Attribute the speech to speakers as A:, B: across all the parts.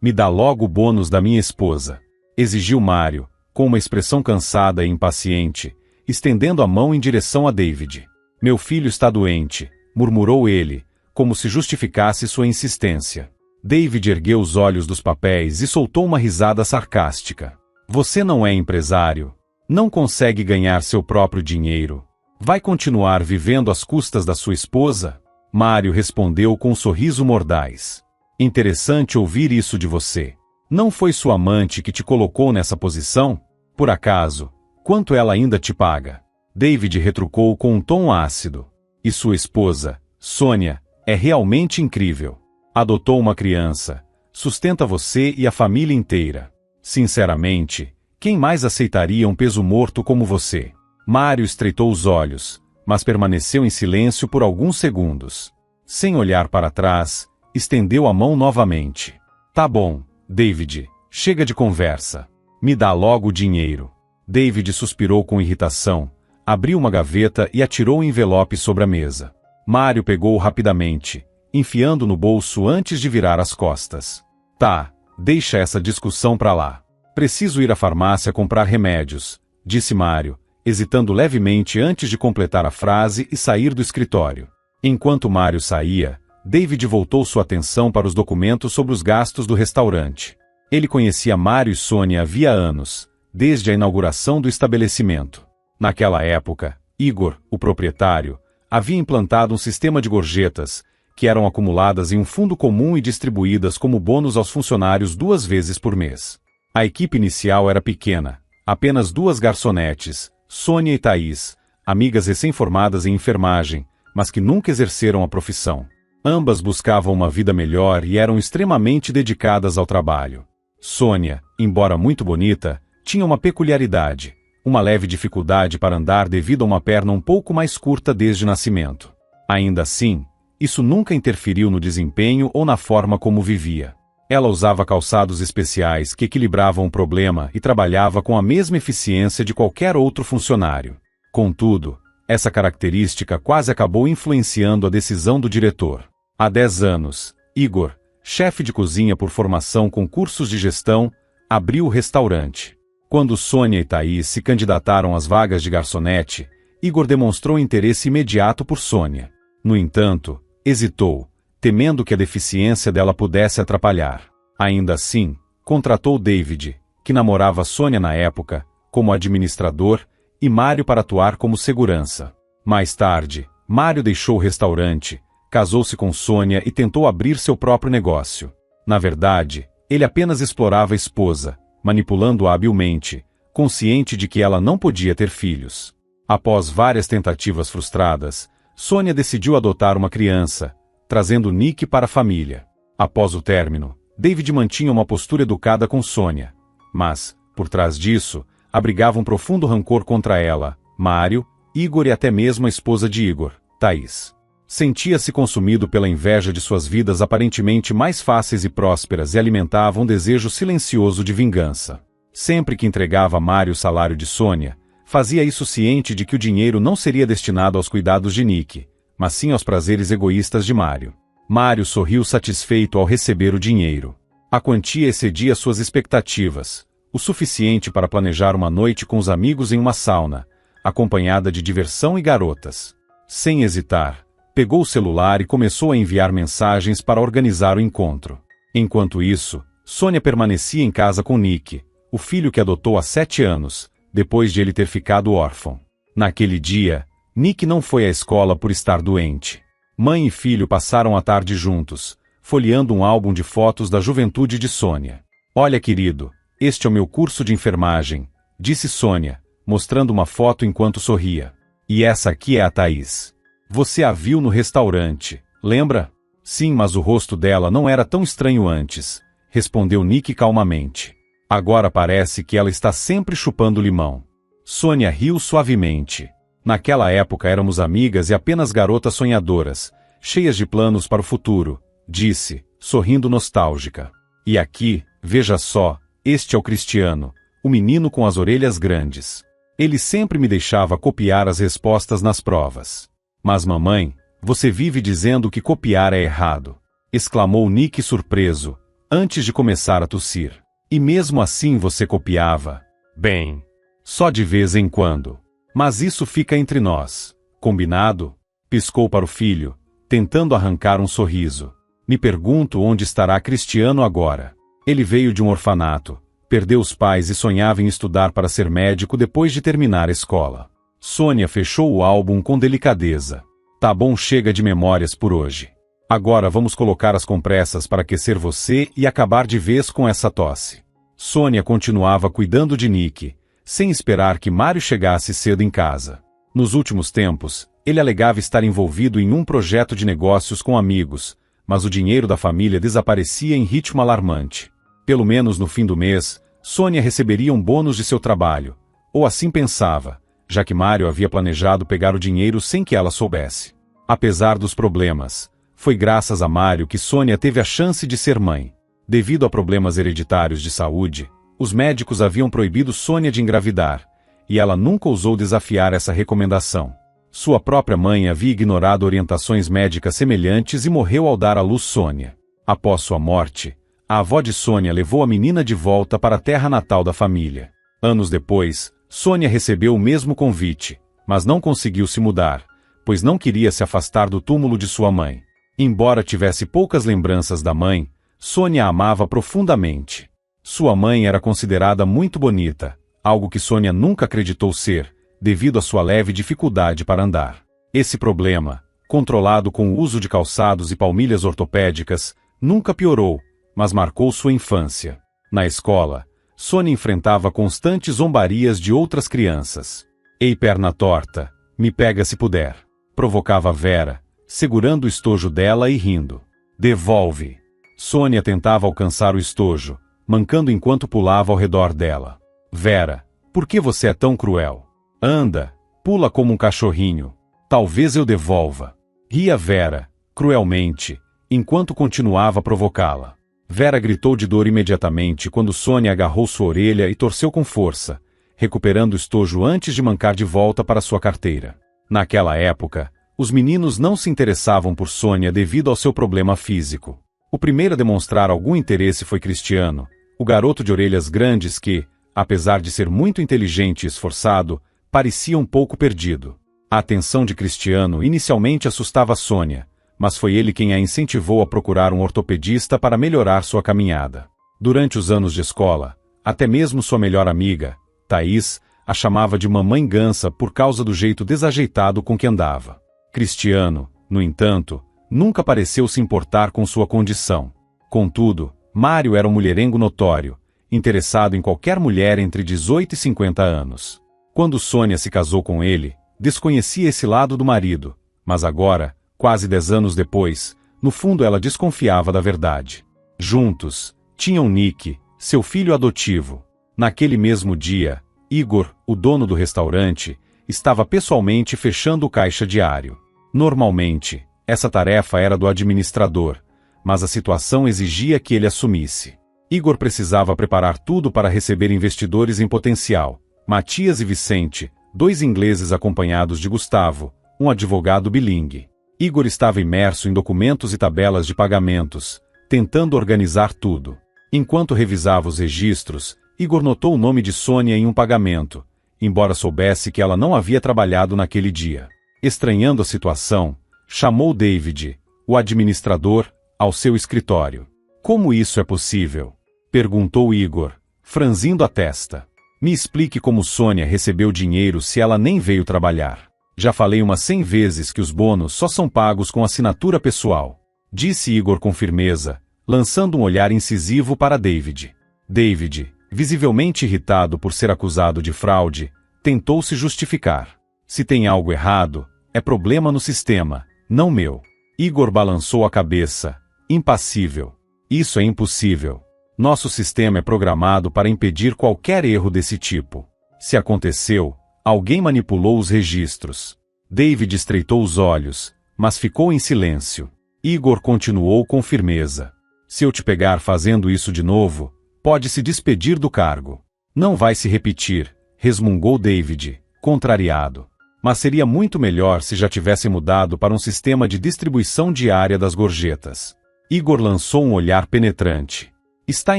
A: Me dá logo o bônus da minha esposa, exigiu Mário, com uma expressão cansada e impaciente, estendendo a mão em direção a David. Meu filho está doente, murmurou ele, como se justificasse sua insistência. David ergueu os olhos dos papéis e soltou uma risada sarcástica. Você não é empresário. Não consegue ganhar seu próprio dinheiro. Vai continuar vivendo às custas da sua esposa? Mário respondeu com um sorriso mordaz. Interessante ouvir isso de você. Não foi sua amante que te colocou nessa posição? Por acaso, quanto ela ainda te paga? David retrucou com um tom ácido. E sua esposa, Sônia, é realmente incrível. Adotou uma criança, sustenta você e a família inteira. Sinceramente, quem mais aceitaria um peso morto como você? Mário estreitou os olhos, mas permaneceu em silêncio por alguns segundos. Sem olhar para trás, estendeu a mão novamente. Tá bom, David, chega de conversa. Me dá logo o dinheiro. David suspirou com irritação, abriu uma gaveta e atirou o envelope sobre a mesa. Mário pegou-o rapidamente, enfiando no bolso antes de virar as costas. Tá, deixa essa discussão pra lá. Preciso ir à farmácia comprar remédios, disse Mário, hesitando levemente antes de completar a frase e sair do escritório. Enquanto Mário saía, David voltou sua atenção para os documentos sobre os gastos do restaurante. Ele conhecia Mário e Sônia havia anos, desde a inauguração do estabelecimento. Naquela época, Igor, o proprietário, havia implantado um sistema de gorjetas, que eram acumuladas em um fundo comum e distribuídas como bônus aos funcionários 2 vezes por mês. A equipe inicial era pequena, apenas 2 garçonetes, Sônia e Thaís, amigas recém-formadas em enfermagem, mas que nunca exerceram a profissão. Ambas buscavam uma vida melhor e eram extremamente dedicadas ao trabalho. Sônia, embora muito bonita, tinha uma peculiaridade, uma leve dificuldade para andar devido a uma perna um pouco mais curta desde nascimento. Ainda assim, isso nunca interferiu no desempenho ou na forma como vivia. Ela usava calçados especiais que equilibravam o problema e trabalhava com a mesma eficiência de qualquer outro funcionário. Contudo, essa característica quase acabou influenciando a decisão do diretor. Há 10 anos, Igor, chefe de cozinha por formação com cursos de gestão, abriu o restaurante. Quando Sônia e Thaís se candidataram às vagas de garçonete, Igor demonstrou interesse imediato por Sônia. No entanto, hesitou, temendo que a deficiência dela pudesse atrapalhar. Ainda assim, contratou David, que namorava Sônia na época, como administrador, e Mário para atuar como segurança. Mais tarde, Mário deixou o restaurante, casou-se com Sônia e tentou abrir seu próprio negócio. Na verdade, ele apenas explorava a esposa, manipulando-a habilmente, consciente de que ela não podia ter filhos. Após várias tentativas frustradas, Sônia decidiu adotar uma criança, trazendo Nick para a família. Após o término, David mantinha uma postura educada com Sônia, mas, por trás disso, abrigava um profundo rancor contra ela, Mário, Igor e até mesmo a esposa de Igor, Thaís. Sentia-se consumido pela inveja de suas vidas aparentemente mais fáceis e prósperas e alimentava um desejo silencioso de vingança. Sempre que entregava a Mário o salário de Sônia, fazia isso ciente de que o dinheiro não seria destinado aos cuidados de Nick, mas sim aos prazeres egoístas de Mário. Mário sorriu satisfeito ao receber o dinheiro. A quantia excedia suas expectativas, o suficiente para planejar uma noite com os amigos em uma sauna, acompanhada de diversão e garotas. Sem hesitar, pegou o celular e começou a enviar mensagens para organizar o encontro. Enquanto isso, Sônia permanecia em casa com Nick, o filho que adotou há 7 anos, depois de ele ter ficado órfão. Naquele dia, Nick não foi à escola por estar doente. Mãe e filho passaram a tarde juntos, folheando um álbum de fotos da juventude de Sônia. Olha, querido, este é o meu curso de enfermagem, disse Sônia, mostrando uma foto enquanto sorria. E essa aqui é a Thaís. Você a viu no restaurante, lembra? Sim, mas o rosto dela não era tão estranho antes, respondeu Nick calmamente. Agora parece que ela está sempre chupando limão. Sônia riu suavemente. Naquela época éramos amigas e apenas garotas sonhadoras, cheias de planos para o futuro, disse, sorrindo nostálgica. E aqui, veja só, este é o Cristiano, o menino com as orelhas grandes. Ele sempre me deixava copiar as respostas nas provas. Mas mamãe, você vive dizendo que copiar é errado, exclamou Nick surpreso, antes de começar a tossir. E mesmo assim você copiava. Bem, só de vez em quando. Mas isso fica entre nós. Combinado? Piscou para o filho, tentando arrancar um sorriso. Me pergunto onde estará Cristiano agora. Ele veio de um orfanato, perdeu os pais e sonhava em estudar para ser médico depois de terminar a escola. Sônia fechou o álbum com delicadeza. Tá bom, chega de memórias por hoje. Agora vamos colocar as compressas para aquecer você e acabar de vez com essa tosse. Sônia continuava cuidando de Nick, sem esperar que Mário chegasse cedo em casa. Nos últimos tempos, ele alegava estar envolvido em um projeto de negócios com amigos, mas o dinheiro da família desaparecia em ritmo alarmante. Pelo menos no fim do mês, Sônia receberia um bônus de seu trabalho, ou assim pensava, já que Mário havia planejado pegar o dinheiro sem que ela soubesse. Apesar dos problemas, foi graças a Mário que Sônia teve a chance de ser mãe. Devido a problemas hereditários de saúde, os médicos haviam proibido Sônia de engravidar, e ela nunca ousou desafiar essa recomendação. Sua própria mãe havia ignorado orientações médicas semelhantes e morreu ao dar à luz Sônia. Após sua morte, a avó de Sônia levou a menina de volta para a terra natal da família. Anos depois, Sônia recebeu o mesmo convite, mas não conseguiu se mudar, pois não queria se afastar do túmulo de sua mãe. Embora tivesse poucas lembranças da mãe, Sônia a amava profundamente. Sua mãe era considerada muito bonita, algo que Sônia nunca acreditou ser, devido à sua leve dificuldade para andar. Esse problema, controlado com o uso de calçados e palmilhas ortopédicas, nunca piorou, mas marcou sua infância. Na escola, Sônia enfrentava constantes zombarias de outras crianças. Ei, perna torta, me pega se puder. Provocava Vera, segurando o estojo dela e rindo. Devolve. Sônia tentava alcançar o estojo, mancando enquanto pulava ao redor dela. Vera, por que você é tão cruel? Anda, pula como um cachorrinho. Talvez eu devolva. Ria Vera, cruelmente, enquanto continuava a provocá-la. Vera gritou de dor imediatamente quando Sônia agarrou sua orelha e torceu com força, recuperando o estojo antes de mancar de volta para sua carteira. Naquela época, os meninos não se interessavam por Sônia devido ao seu problema físico. O primeiro a demonstrar algum interesse foi Cristiano, o garoto de orelhas grandes que, apesar de ser muito inteligente e esforçado, parecia um pouco perdido. A atenção de Cristiano inicialmente assustava Sônia, mas foi ele quem a incentivou a procurar um ortopedista para melhorar sua caminhada. Durante os anos de escola, até mesmo sua melhor amiga, Thaís, a chamava de Mamãe Gansa por causa do jeito desajeitado com que andava. Cristiano, no entanto, nunca pareceu se importar com sua condição. Contudo, Mário era um mulherengo notório, interessado em qualquer mulher entre 18 e 50 anos. Quando Sônia se casou com ele, desconhecia esse lado do marido, mas agora, quase 10 anos depois, no fundo ela desconfiava da verdade. Juntos, tinham Nick, seu filho adotivo. Naquele mesmo dia, Igor, o dono do restaurante, estava pessoalmente fechando o caixa diário. Normalmente, essa tarefa era do administrador, mas a situação exigia que ele assumisse. Igor precisava preparar tudo para receber investidores em potencial, Matias e Vicente, 2 ingleses acompanhados de Gustavo, um advogado bilingue. Igor estava imerso em documentos e tabelas de pagamentos, tentando organizar tudo. Enquanto revisava os registros, Igor notou o nome de Sônia em um pagamento, embora soubesse que ela não havia trabalhado naquele dia. Estranhando a situação, chamou David, o administrador, ao seu escritório. Como isso é possível? Perguntou Igor, franzindo a testa. Me explique como Sônia recebeu dinheiro se ela nem veio trabalhar. Já falei umas 100 vezes que os bônus só são pagos com assinatura pessoal. Disse Igor com firmeza, lançando um olhar incisivo para David. David, visivelmente irritado por ser acusado de fraude, tentou se justificar. Se tem algo errado, é problema no sistema, não meu. Igor balançou a cabeça, impassível. Isso é impossível. Nosso sistema é programado para impedir qualquer erro desse tipo. Se aconteceu, alguém manipulou os registros. David estreitou os olhos, mas ficou em silêncio. Igor continuou com firmeza. Se eu te pegar fazendo isso de novo, pode se despedir do cargo. Não vai se repetir, resmungou David, contrariado. Mas seria muito melhor se já tivesse mudado para um sistema de distribuição diária das gorjetas. Igor lançou um olhar penetrante. Está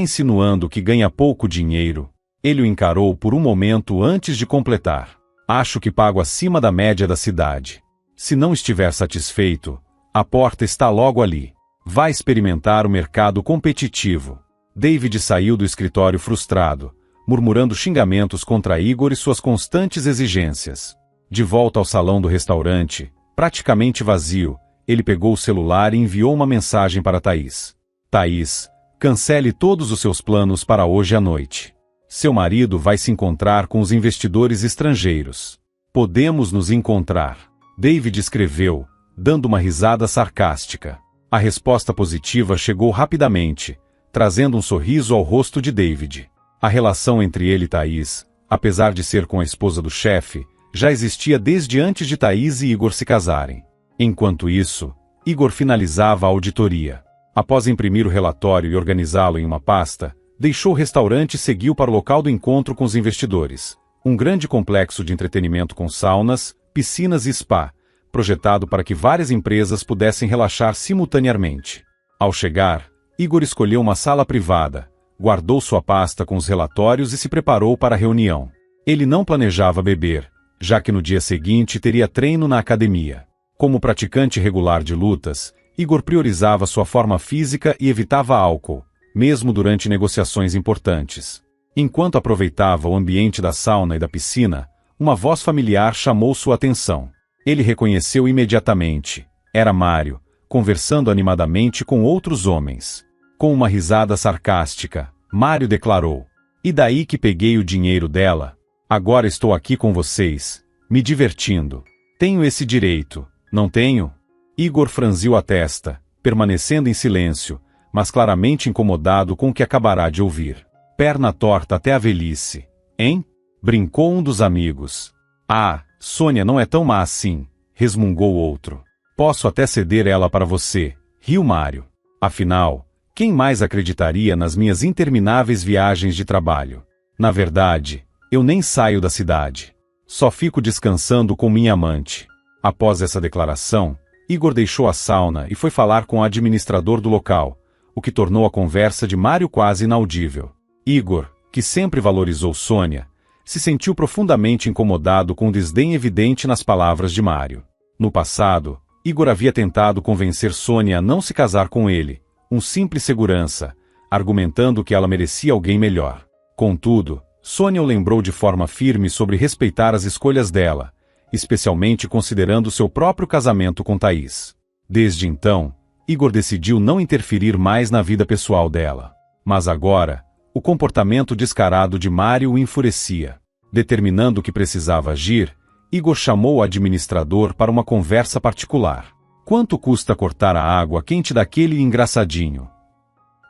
A: insinuando que ganha pouco dinheiro? Ele o encarou por um momento antes de completar. Acho que pago acima da média da cidade. Se não estiver satisfeito, a porta está logo ali. Vá experimentar o mercado competitivo. David saiu do escritório frustrado, murmurando xingamentos contra Igor e suas constantes exigências. De volta ao salão do restaurante, praticamente vazio, ele pegou o celular e enviou uma mensagem para Thaís. Thaís, cancele todos os seus planos para hoje à noite. Seu marido vai se encontrar com os investidores estrangeiros. Podemos nos encontrar. David escreveu, dando uma risada sarcástica. A resposta positiva chegou rapidamente, trazendo um sorriso ao rosto de David. A relação entre ele e Thaís, apesar de ser com a esposa do chefe, já existia desde antes de Thaís e Igor se casarem. Enquanto isso, Igor finalizava a auditoria. Após imprimir o relatório e organizá-lo em uma pasta, deixou o restaurante e seguiu para o local do encontro com os investidores. Um grande complexo de entretenimento com saunas, piscinas e spa, projetado para que várias empresas pudessem relaxar simultaneamente. Ao chegar, Igor escolheu uma sala privada, guardou sua pasta com os relatórios e se preparou para a reunião. Ele não planejava beber, já que no dia seguinte teria treino na academia. Como praticante regular de lutas, Igor priorizava sua forma física e evitava álcool, mesmo durante negociações importantes. Enquanto aproveitava o ambiente da sauna e da piscina, uma voz familiar chamou sua atenção. Ele reconheceu imediatamente. Era Mário, conversando animadamente com outros homens. Com uma risada sarcástica, Mário declarou: "E daí que peguei o dinheiro dela? Agora estou aqui com vocês, me divertindo. Tenho esse direito, não tenho?" Igor franziu a testa, permanecendo em silêncio, mas claramente incomodado com o que acabará de ouvir. Perna torta até a velhice. Hein? Brincou um dos amigos. Ah, Sônia não é tão má assim, resmungou outro. Posso até ceder ela para você, riu Mário. Afinal, quem mais acreditaria nas minhas intermináveis viagens de trabalho? Na verdade, eu nem saio da cidade. Só fico descansando com minha amante. Após essa declaração, Igor deixou a sauna e foi falar com o administrador do local, o que tornou a conversa de Mário quase inaudível. Igor, que sempre valorizou Sônia, se sentiu profundamente incomodado com o desdém evidente nas palavras de Mário. No passado, Igor havia tentado convencer Sônia a não se casar com ele, um simples segurança, argumentando que ela merecia alguém melhor. Contudo, Sônia o lembrou de forma firme sobre respeitar as escolhas dela, especialmente considerando seu próprio casamento com Thaís. Desde então, Igor decidiu não interferir mais na vida pessoal dela. Mas agora, o comportamento descarado de Mário o enfurecia. Determinando que precisava agir, Igor chamou o administrador para uma conversa particular. "Quanto custa cortar a água quente daquele engraçadinho?"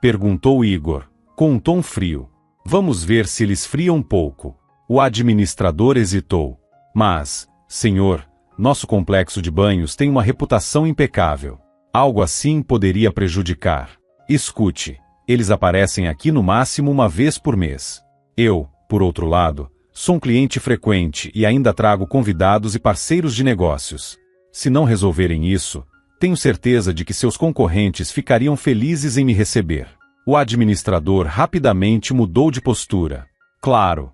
A: perguntou Igor, com um tom frio. "Vamos ver se ele esfria um pouco." O administrador hesitou. "Mas, senhor, nosso complexo de banhos tem uma reputação impecável. Algo assim poderia prejudicar. Escute, eles aparecem aqui no máximo uma vez por mês. Eu, por outro lado, sou um cliente frequente e ainda trago convidados e parceiros de negócios. Se não resolverem isso, tenho certeza de que seus concorrentes ficariam felizes em me receber." O administrador rapidamente mudou de postura. Claro,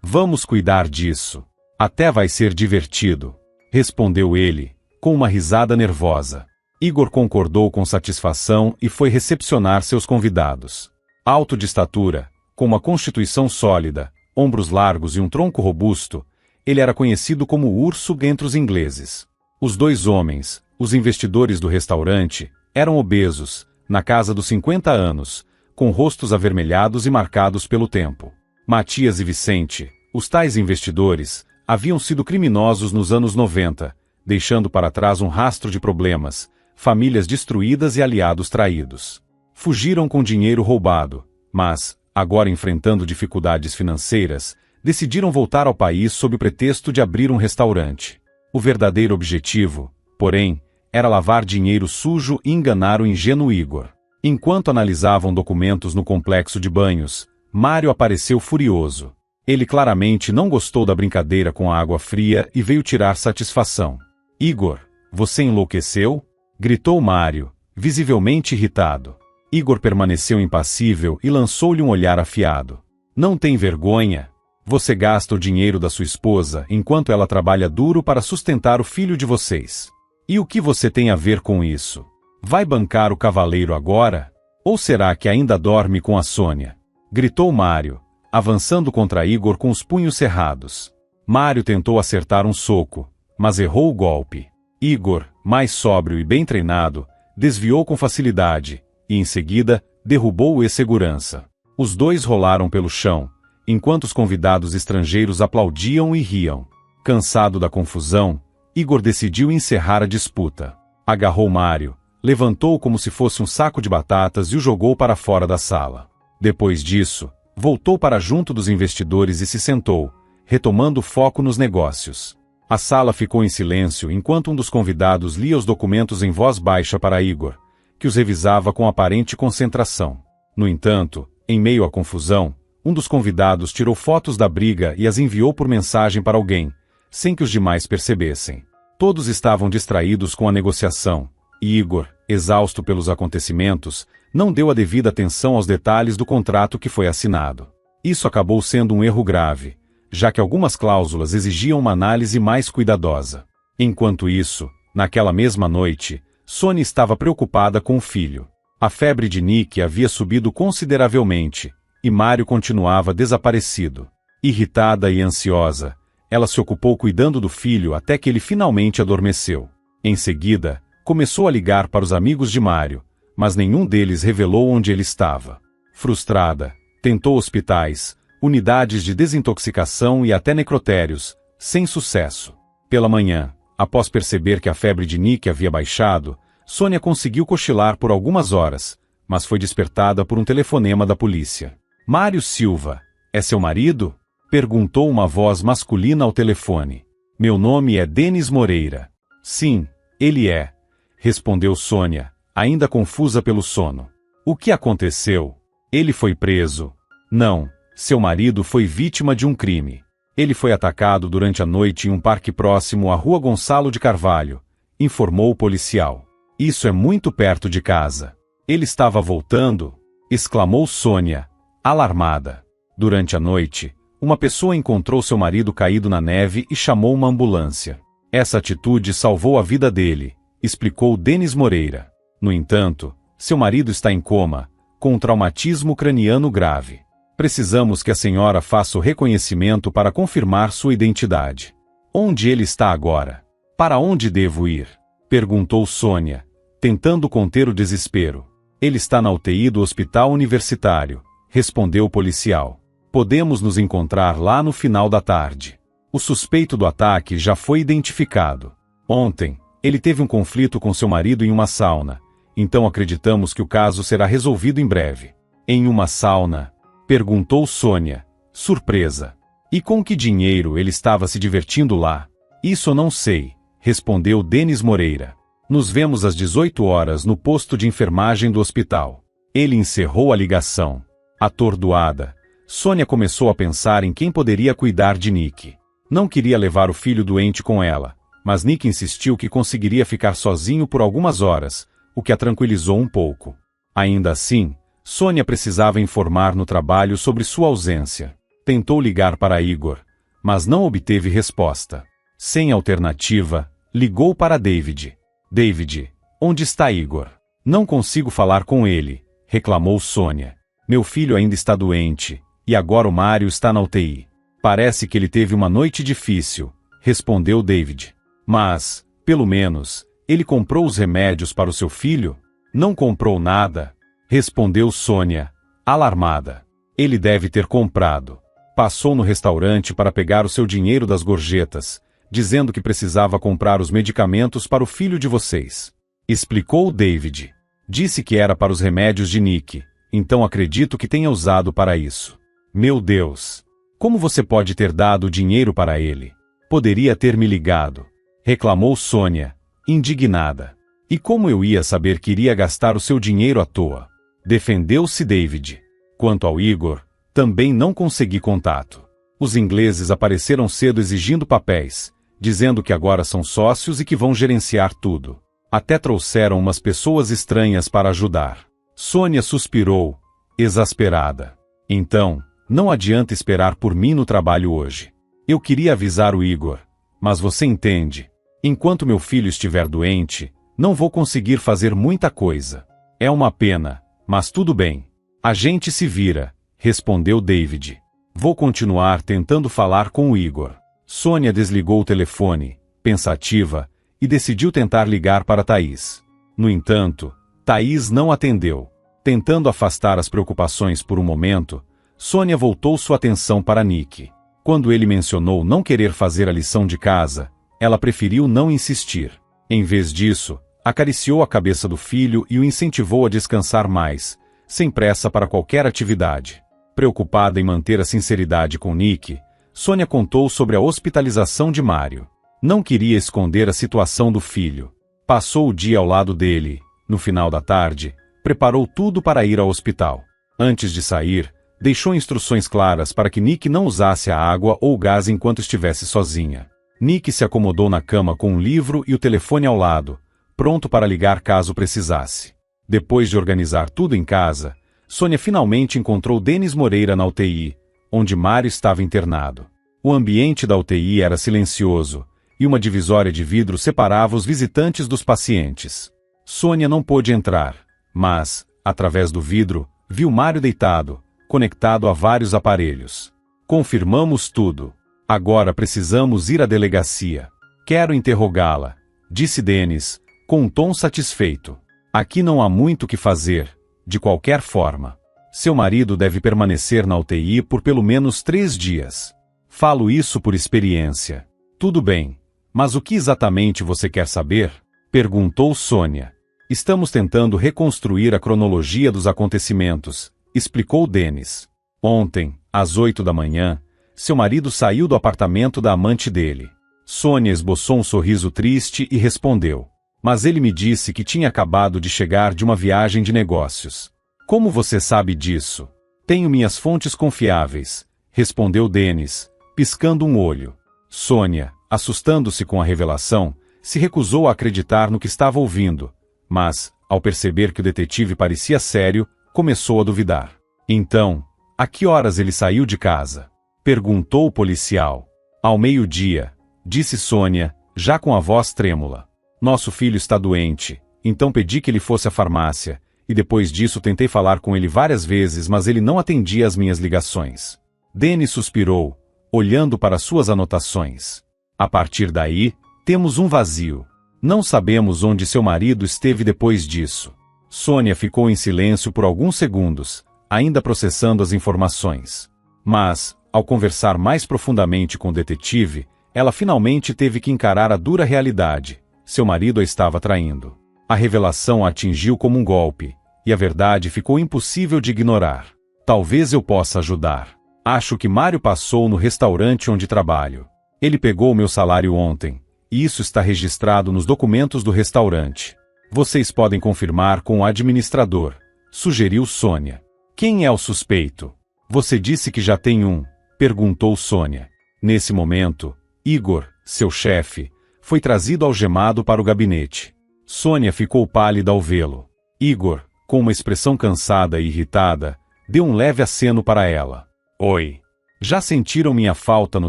A: vamos cuidar disso. Até vai ser divertido, respondeu ele, com uma risada nervosa. Igor concordou com satisfação e foi recepcionar seus convidados. Alto de estatura, com uma constituição sólida, ombros largos e um tronco robusto, ele era conhecido como o urso entre os ingleses. Os dois homens, os investidores do restaurante, eram obesos, na casa dos 50 anos, com rostos avermelhados e marcados pelo tempo. Matias e Vicente, os tais investidores, haviam sido criminosos nos anos 90, deixando para trás um rastro de problemas, famílias destruídas e aliados traídos. Fugiram com dinheiro roubado, mas, agora enfrentando dificuldades financeiras, decidiram voltar ao país sob o pretexto de abrir um restaurante. O verdadeiro objetivo, porém, era lavar dinheiro sujo e enganar o ingênuo Igor. Enquanto analisavam documentos no complexo de banhos, Mário apareceu furioso. Ele claramente não gostou da brincadeira com a água fria e veio tirar satisfação. "Igor, você enlouqueceu?" gritou Mário, visivelmente irritado. Igor permaneceu impassível e lançou-lhe um olhar afiado. Não tem vergonha? Você gasta o dinheiro da sua esposa enquanto ela trabalha duro para sustentar o filho de vocês. E o que você tem a ver com isso? Vai bancar o cavaleiro agora? Ou será que ainda dorme com a Sônia? Gritou Mário, avançando contra Igor com os punhos cerrados. Mário tentou acertar um soco, mas errou o golpe. Igor, mais sóbrio e bem treinado, desviou com facilidade, e em seguida, derrubou o ex-segurança. Os dois rolaram pelo chão, enquanto os convidados estrangeiros aplaudiam e riam. Cansado da confusão, Igor decidiu encerrar a disputa. Agarrou Mário, levantou-o como se fosse um saco de batatas e o jogou para fora da sala. Depois disso, voltou para junto dos investidores e se sentou, retomando o foco nos negócios. A sala ficou em silêncio enquanto um dos convidados lia os documentos em voz baixa para Igor, que os revisava com aparente concentração. No entanto, em meio à confusão, um dos convidados tirou fotos da briga e as enviou por mensagem para alguém, sem que os demais percebessem. Todos estavam distraídos com a negociação, e Igor, exausto pelos acontecimentos, não deu a devida atenção aos detalhes do contrato que foi assinado. Isso acabou sendo um erro grave, já que algumas cláusulas exigiam uma análise mais cuidadosa. Enquanto isso, naquela mesma noite, Sônia estava preocupada com o filho. A febre de Nick havia subido consideravelmente, e Mário continuava desaparecido. Irritada e ansiosa, ela se ocupou cuidando do filho até que ele finalmente adormeceu. Em seguida, começou a ligar para os amigos de Mário, mas nenhum deles revelou onde ele estava. Frustrada, tentou hospitais, unidades de desintoxicação e até necrotérios, sem sucesso. Pela manhã, após perceber que a febre de Nick havia baixado, Sônia conseguiu cochilar por algumas horas, mas foi despertada por um telefonema da polícia. Mário Silva, é seu marido? Perguntou uma voz masculina ao telefone. Meu nome é Denis Moreira. Sim, ele é, respondeu Sônia, ainda confusa pelo sono. O que aconteceu? Ele foi preso. Não, seu marido foi vítima de um crime. Ele foi atacado durante a noite em um parque próximo à Rua Gonçalo de Carvalho, informou o policial. Isso é muito perto de casa. Ele estava voltando? Exclamou Sônia, alarmada. Durante a noite, uma pessoa encontrou seu marido caído na neve e chamou uma ambulância. Essa atitude salvou a vida dele, explicou Denis Moreira. No entanto, seu marido está em coma, com um traumatismo craniano grave. Precisamos que a senhora faça o reconhecimento para confirmar sua identidade. Onde ele está agora? Para onde devo ir? Perguntou Sônia, tentando conter o desespero. Ele está na UTI do hospital universitário, respondeu o policial. Podemos nos encontrar lá no final da tarde. O suspeito do ataque já foi identificado. Ontem, ele teve um conflito com seu marido em uma sauna, então acreditamos que o caso será resolvido em breve. Em uma sauna? Perguntou Sônia, surpresa. E com que dinheiro ele estava se divertindo lá? Isso eu não sei, respondeu Denis Moreira. Nos vemos às 18 horas no posto de enfermagem do hospital. Ele encerrou a ligação. Atordoada, Sônia começou a pensar em quem poderia cuidar de Nick. Não queria levar o filho doente com ela, mas Nick insistiu que conseguiria ficar sozinho por algumas horas, o que a tranquilizou um pouco. Ainda assim, Sônia precisava informar no trabalho sobre sua ausência. Tentou ligar para Igor, mas não obteve resposta. Sem alternativa, ligou para David. David, onde está Igor? Não consigo falar com ele, reclamou Sônia. Meu filho ainda está doente, e agora o Mário está na UTI. Parece que ele teve uma noite difícil, respondeu David. Mas, pelo menos, ele comprou os remédios para o seu filho? Não comprou nada, respondeu Sônia, alarmada. Ele deve ter comprado. Passou no restaurante para pegar o seu dinheiro das gorjetas, dizendo que precisava comprar os medicamentos para o filho de vocês. Explicou David. Disse que era para os remédios de Nick, então acredito que tenha usado para isso. Meu Deus! Como você pode ter dado o dinheiro para ele? Poderia ter me ligado. Reclamou Sônia, indignada. E como eu ia saber que iria gastar o seu dinheiro à toa? Defendeu-se David. Quanto ao Igor, também não consegui contato. Os ingleses apareceram cedo exigindo papéis, dizendo que agora são sócios e que vão gerenciar tudo. Até trouxeram umas pessoas estranhas para ajudar. Sônia suspirou, exasperada. Então, não adianta esperar por mim no trabalho hoje. Eu queria avisar o Igor, mas você entende. Enquanto meu filho estiver doente, não vou conseguir fazer muita coisa. É uma pena, mas tudo bem. A gente se vira, respondeu David. Vou continuar tentando falar com o Igor. Sônia desligou o telefone, pensativa, e decidiu tentar ligar para Thaís. No entanto, Thaís não atendeu. Tentando afastar as preocupações por um momento, Sônia voltou sua atenção para Nick. Quando ele mencionou não querer fazer a lição de casa, ela preferiu não insistir. Em vez disso, acariciou a cabeça do filho e o incentivou a descansar mais, sem pressa para qualquer atividade. Preocupada em manter a sinceridade com Nick, Sônia contou sobre a hospitalização de Mário. Não queria esconder a situação do filho. Passou o dia ao lado dele. No final da tarde, preparou tudo para ir ao hospital. Antes de sair, deixou instruções claras para que Nick não usasse a água ou o gás enquanto estivesse sozinha. Nick se acomodou na cama com um livro e o telefone ao lado, pronto para ligar caso precisasse. Depois de organizar tudo em casa, Sônia finalmente encontrou Denis Moreira na UTI, onde Mário estava internado. O ambiente da UTI era silencioso, e uma divisória de vidro separava os visitantes dos pacientes. Sônia não pôde entrar, mas, através do vidro, viu Mário deitado, conectado a vários aparelhos. Confirmamos tudo. Agora precisamos ir à delegacia. Quero interrogá-la, disse Denis, com um tom satisfeito. Aqui não há muito o que fazer, de qualquer forma. Seu marido deve permanecer na UTI por pelo menos 3 dias. Falo isso por experiência. Tudo bem, mas o que exatamente você quer saber? Perguntou Sônia. Estamos tentando reconstruir a cronologia dos acontecimentos, explicou Denis. Ontem, às 8 da manhã, seu marido saiu do apartamento da amante dele. Sônia esboçou um sorriso triste e respondeu. Mas ele me disse que tinha acabado de chegar de uma viagem de negócios. Como você sabe disso? Tenho minhas fontes confiáveis, respondeu Denis, piscando um olho. Sônia, assustando-se com a revelação, se recusou a acreditar no que estava ouvindo, mas, ao perceber que o detetive parecia sério, começou a duvidar. Então, a que horas ele saiu de casa? Perguntou o policial. Ao meio-dia, disse Sônia, já com a voz trêmula. Nosso filho está doente, então pedi que ele fosse à farmácia, e depois disso tentei falar com ele várias vezes, mas ele não atendia às minhas ligações. Denis suspirou, olhando para suas anotações. A partir daí, temos um vazio. Não sabemos onde seu marido esteve depois disso. Sônia ficou em silêncio por alguns segundos, ainda processando as informações. Mas, ao conversar mais profundamente com o detetive, ela finalmente teve que encarar a dura realidade. Seu marido a estava traindo. A revelação a atingiu como um golpe, e a verdade ficou impossível de ignorar. Talvez eu possa ajudar. Acho que Mário passou no restaurante onde trabalho. Ele pegou meu salário ontem, e isso está registrado nos documentos do restaurante. Vocês podem confirmar com o administrador, sugeriu Sônia. Quem é o suspeito? Você disse que já tem um, perguntou Sônia. Nesse momento, Igor, seu chefe, foi trazido algemado para o gabinete. Sônia ficou pálida ao vê-lo. Igor, com uma expressão cansada e irritada, deu um leve aceno para ela. Oi. Já sentiram minha falta no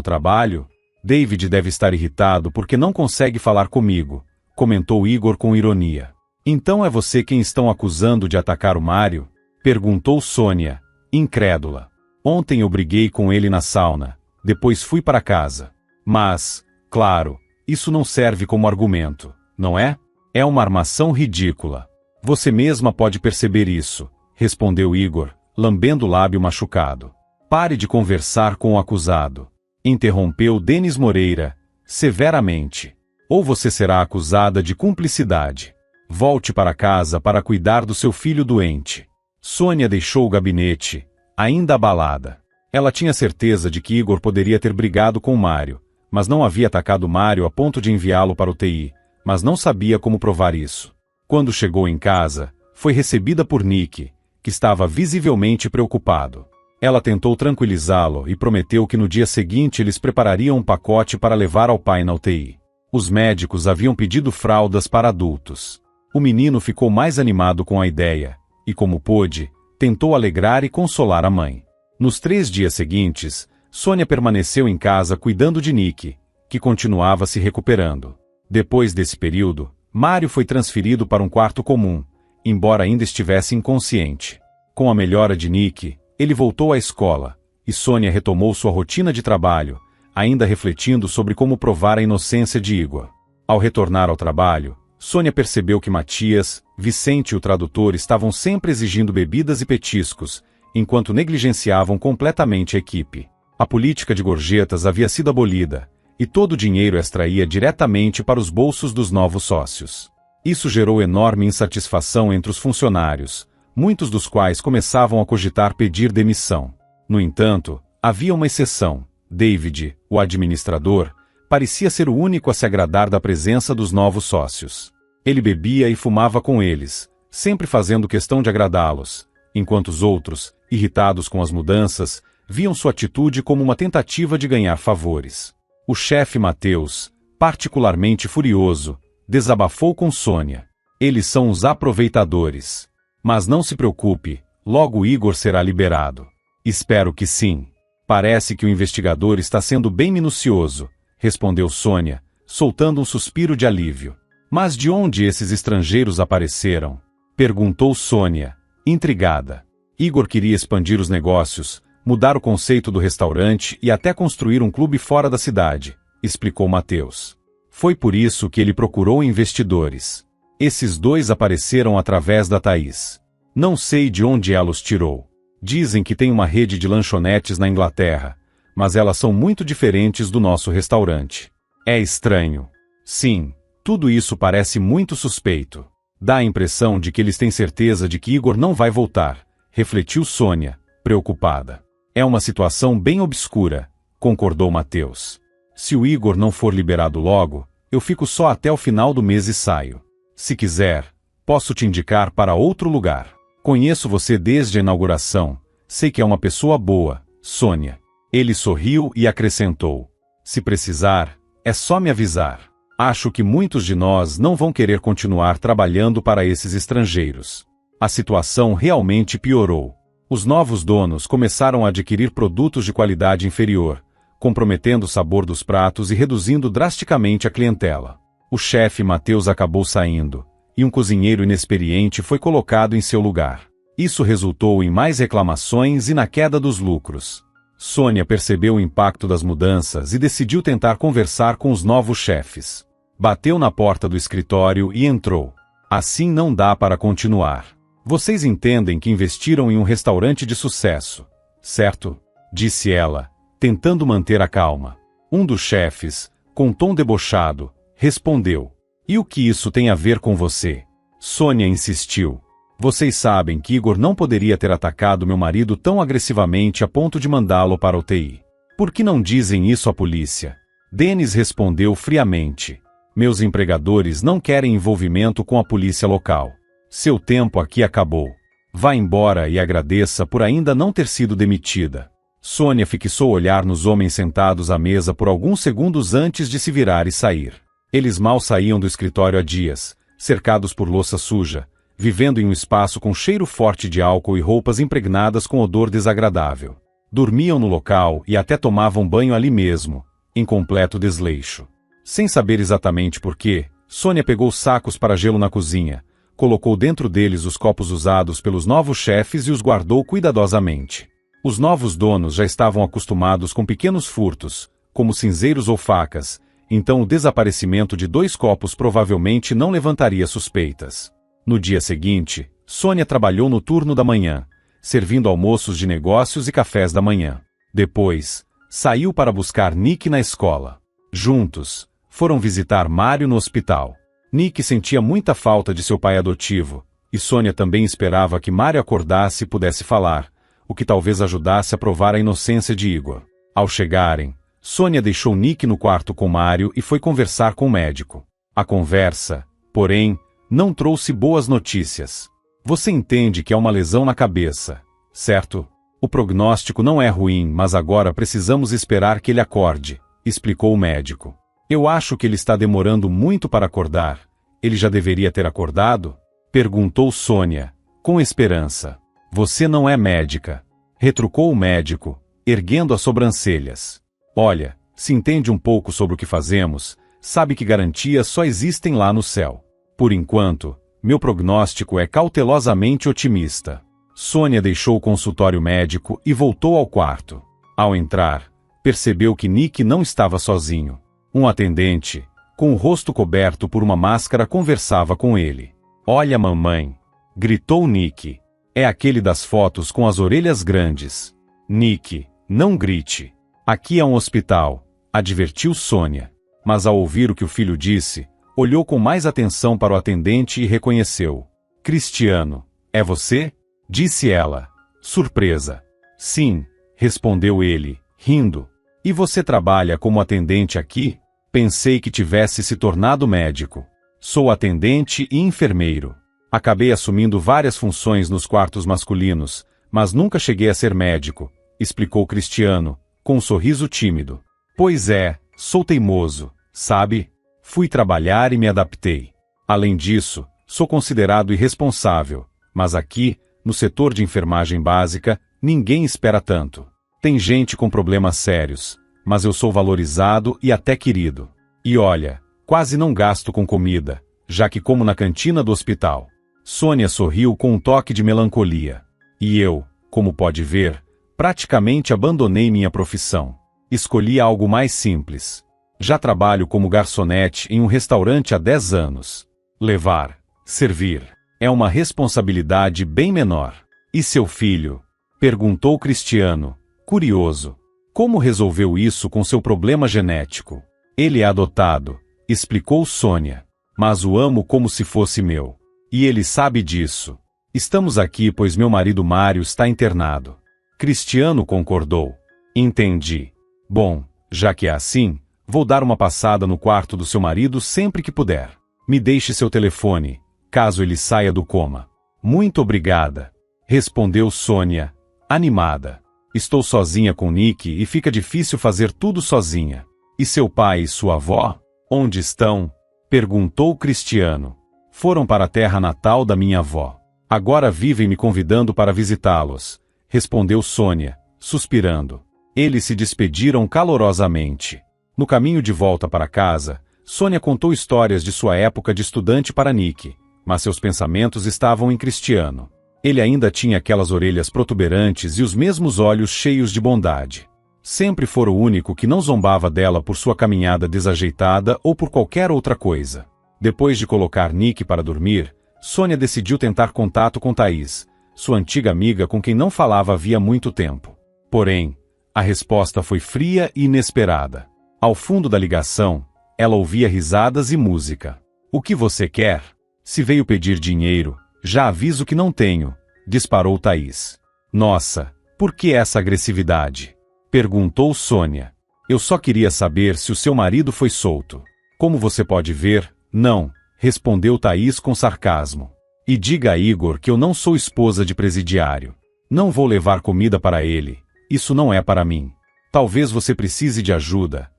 A: trabalho? David deve estar irritado porque não consegue falar comigo, comentou Igor com ironia. Então é você quem estão acusando de atacar o Mário? Perguntou Sônia, incrédula. Ontem eu briguei com ele na sauna, depois fui para casa. Mas, claro, isso não serve como argumento, não é? É uma armação ridícula. Você mesma pode perceber isso, respondeu Igor, lambendo o lábio machucado. Pare de conversar com o acusado. Interrompeu Denis Moreira, severamente. Ou você será acusada de cumplicidade. Volte para casa para cuidar do seu filho doente. Sônia deixou o gabinete, ainda abalada. Ela tinha certeza de que Igor poderia ter brigado com Mário, mas não havia atacado Mário a ponto de enviá-lo para o UTI, mas não sabia como provar isso. Quando chegou em casa, foi recebida por Nick, que estava visivelmente preocupado. Ela tentou tranquilizá-lo e prometeu que no dia seguinte eles preparariam um pacote para levar ao pai na UTI. Os médicos haviam pedido fraldas para adultos. O menino ficou mais animado com a ideia, e como pôde, tentou alegrar e consolar a mãe. Nos 3 dias seguintes, Sônia permaneceu em casa cuidando de Nick, que continuava se recuperando. Depois desse período, Mário foi transferido para um quarto comum, embora ainda estivesse inconsciente. Com a melhora de Nick, ele voltou à escola, e Sônia retomou sua rotina de trabalho, ainda refletindo sobre como provar a inocência de Igor. Ao retornar ao trabalho, Sônia percebeu que Matias, Vicente e o tradutor estavam sempre exigindo bebidas e petiscos, enquanto negligenciavam completamente a equipe. A política de gorjetas havia sido abolida, e todo o dinheiro extra ia diretamente para os bolsos dos novos sócios. Isso gerou enorme insatisfação entre os funcionários, muitos dos quais começavam a cogitar pedir demissão. No entanto, havia uma exceção. David, o administrador, parecia ser o único a se agradar da presença dos novos sócios. Ele bebia e fumava com eles, sempre fazendo questão de agradá-los, enquanto os outros, irritados com as mudanças, viam sua atitude como uma tentativa de ganhar favores. O chefe Mateus, particularmente furioso, desabafou com Sônia. Eles são os aproveitadores. Mas não se preocupe, logo Igor será liberado. Espero que sim. Parece que o investigador está sendo bem minucioso, respondeu Sônia, soltando um suspiro de alívio. Mas de onde esses estrangeiros apareceram? Perguntou Sônia, intrigada. Igor queria expandir os negócios, mudar o conceito do restaurante e até construir um clube fora da cidade, explicou Mateus. Foi por isso que ele procurou investidores. Esses 2 apareceram através da Thaís. Não sei de onde ela os tirou. Dizem que tem uma rede de lanchonetes na Inglaterra, mas elas são muito diferentes do nosso restaurante. É estranho. Sim, tudo isso parece muito suspeito. Dá a impressão de que eles têm certeza de que Igor não vai voltar, refletiu Sônia, preocupada. É uma situação bem obscura, concordou Mateus. Se o Igor não for liberado logo, eu fico só até o final do mês e saio. Se quiser, posso te indicar para outro lugar. Conheço você desde a inauguração, sei que é uma pessoa boa, Sônia. Ele sorriu e acrescentou. Se precisar, é só me avisar. Acho que muitos de nós não vão querer continuar trabalhando para esses estrangeiros. A situação realmente piorou. Os novos donos começaram a adquirir produtos de qualidade inferior, comprometendo o sabor dos pratos e reduzindo drasticamente a clientela. O chefe Mateus acabou saindo, e um cozinheiro inexperiente foi colocado em seu lugar. Isso resultou em mais reclamações e na queda dos lucros. Sônia percebeu o impacto das mudanças e decidiu tentar conversar com os novos chefes. Bateu na porta do escritório e entrou. Assim não dá para continuar. Vocês entendem que investiram em um restaurante de sucesso, certo? Disse ela, tentando manter a calma. Um dos chefes, com tom debochado, respondeu. E o que isso tem a ver com você? Sônia insistiu. Vocês sabem que Igor não poderia ter atacado meu marido tão agressivamente a ponto de mandá-lo para a UTI. Por que não dizem isso à polícia? Denis respondeu friamente. Meus empregadores não querem envolvimento com a polícia local. Seu tempo aqui acabou. Vá embora e agradeça por ainda não ter sido demitida. Sônia fixou o olhar nos homens sentados à mesa por alguns segundos antes de se virar e sair. Eles mal saíam do escritório há dias, cercados por louça suja, vivendo em um espaço com cheiro forte de álcool e roupas impregnadas com odor desagradável. Dormiam no local e até tomavam banho ali mesmo, em completo desleixo. Sem saber exatamente por quê, Sônia pegou sacos para gelo na cozinha, colocou dentro deles os copos usados pelos novos chefes e os guardou cuidadosamente. Os novos donos já estavam acostumados com pequenos furtos, como cinzeiros ou facas, então o desaparecimento de 2 copos provavelmente não levantaria suspeitas. No dia seguinte, Sônia trabalhou no turno da manhã, servindo almoços de negócios e cafés da manhã. Depois, saiu para buscar Nick na escola. Juntos, foram visitar Mário no hospital. Nick sentia muita falta de seu pai adotivo, e Sônia também esperava que Mário acordasse e pudesse falar, o que talvez ajudasse a provar a inocência de Igor. Ao chegarem, Sônia deixou Nick no quarto com Mário e foi conversar com o médico. A conversa, porém, não trouxe boas notícias. Você entende que é uma lesão na cabeça, certo? O prognóstico não é ruim, mas agora precisamos esperar que ele acorde, explicou o médico. Eu acho que ele está demorando muito para acordar. Ele já deveria ter acordado? Perguntou Sônia, com esperança. Você não é médica, retrucou o médico, erguendo as sobrancelhas. Olha, se entende um pouco sobre o que fazemos, sabe que garantias só existem lá no céu. Por enquanto, meu prognóstico é cautelosamente otimista. Sônia deixou o consultório médico e voltou ao quarto. Ao entrar, percebeu que Nick não estava sozinho. Um atendente, com o rosto coberto por uma máscara, conversava com ele. Olha, mamãe! Gritou Nick. É aquele das fotos com as orelhas grandes. Nick, não grite. Aqui é um hospital, advertiu Sônia. Mas ao ouvir o que o filho disse, olhou com mais atenção para o atendente e reconheceu. Cristiano, é você? Disse ela, surpresa. Sim, respondeu ele, rindo. E você trabalha como atendente aqui? Pensei que tivesse se tornado médico. Sou atendente e enfermeiro. Acabei assumindo várias funções nos quartos masculinos, mas nunca cheguei a ser médico, explicou Cristiano, com um sorriso tímido. Pois é, sou teimoso, sabe? Fui trabalhar e me adaptei. Além disso, sou considerado irresponsável, mas aqui, no setor de enfermagem básica, ninguém espera tanto. Tem gente com problemas sérios, mas eu sou valorizado e até querido. E olha, quase não gasto com comida, já que como na cantina do hospital. Sônia sorriu com um toque de melancolia. E eu, como pode ver, praticamente abandonei minha profissão. Escolhi algo mais simples. Já trabalho como garçonete em um restaurante há 10 anos. Levar, servir, é uma responsabilidade bem menor. E seu filho? Perguntou Cristiano, curioso. Como resolveu isso com seu problema genético? Ele é adotado, explicou Sônia. Mas o amo como se fosse meu. E ele sabe disso. Estamos aqui pois meu marido Mário está internado. Cristiano concordou. Entendi. Bom, já que é assim, vou dar uma passada no quarto do seu marido sempre que puder. Me deixe seu telefone, caso ele saia do coma. Muito obrigada, respondeu Sônia, animada. Estou sozinha com Nick e fica difícil fazer tudo sozinha. E seu pai e sua avó? Onde estão? Perguntou Cristiano. Foram para a terra natal da minha avó. Agora vivem me convidando para visitá-los, respondeu Sônia, suspirando. Eles se despediram calorosamente. No caminho de volta para casa, Sônia contou histórias de sua época de estudante para Nick, mas seus pensamentos estavam em Cristiano. Ele ainda tinha aquelas orelhas protuberantes e os mesmos olhos cheios de bondade. Sempre fora o único que não zombava dela por sua caminhada desajeitada ou por qualquer outra coisa. Depois de colocar Nick para dormir, Sônia decidiu tentar contato com Thaís, sua antiga amiga com quem não falava havia muito tempo. Porém, a resposta foi fria e inesperada. Ao fundo da ligação, ela ouvia risadas e música. O que você quer? Se veio pedir dinheiro, já aviso que não tenho, disparou Thaís. Nossa, por que essa agressividade? Perguntou Sônia. Eu só queria saber se o seu marido foi solto. Como você pode ver, não, respondeu Thaís com sarcasmo. E diga a Igor que eu não sou esposa de presidiário. Não vou levar comida para ele. Isso não é para mim. Talvez você precise de ajuda.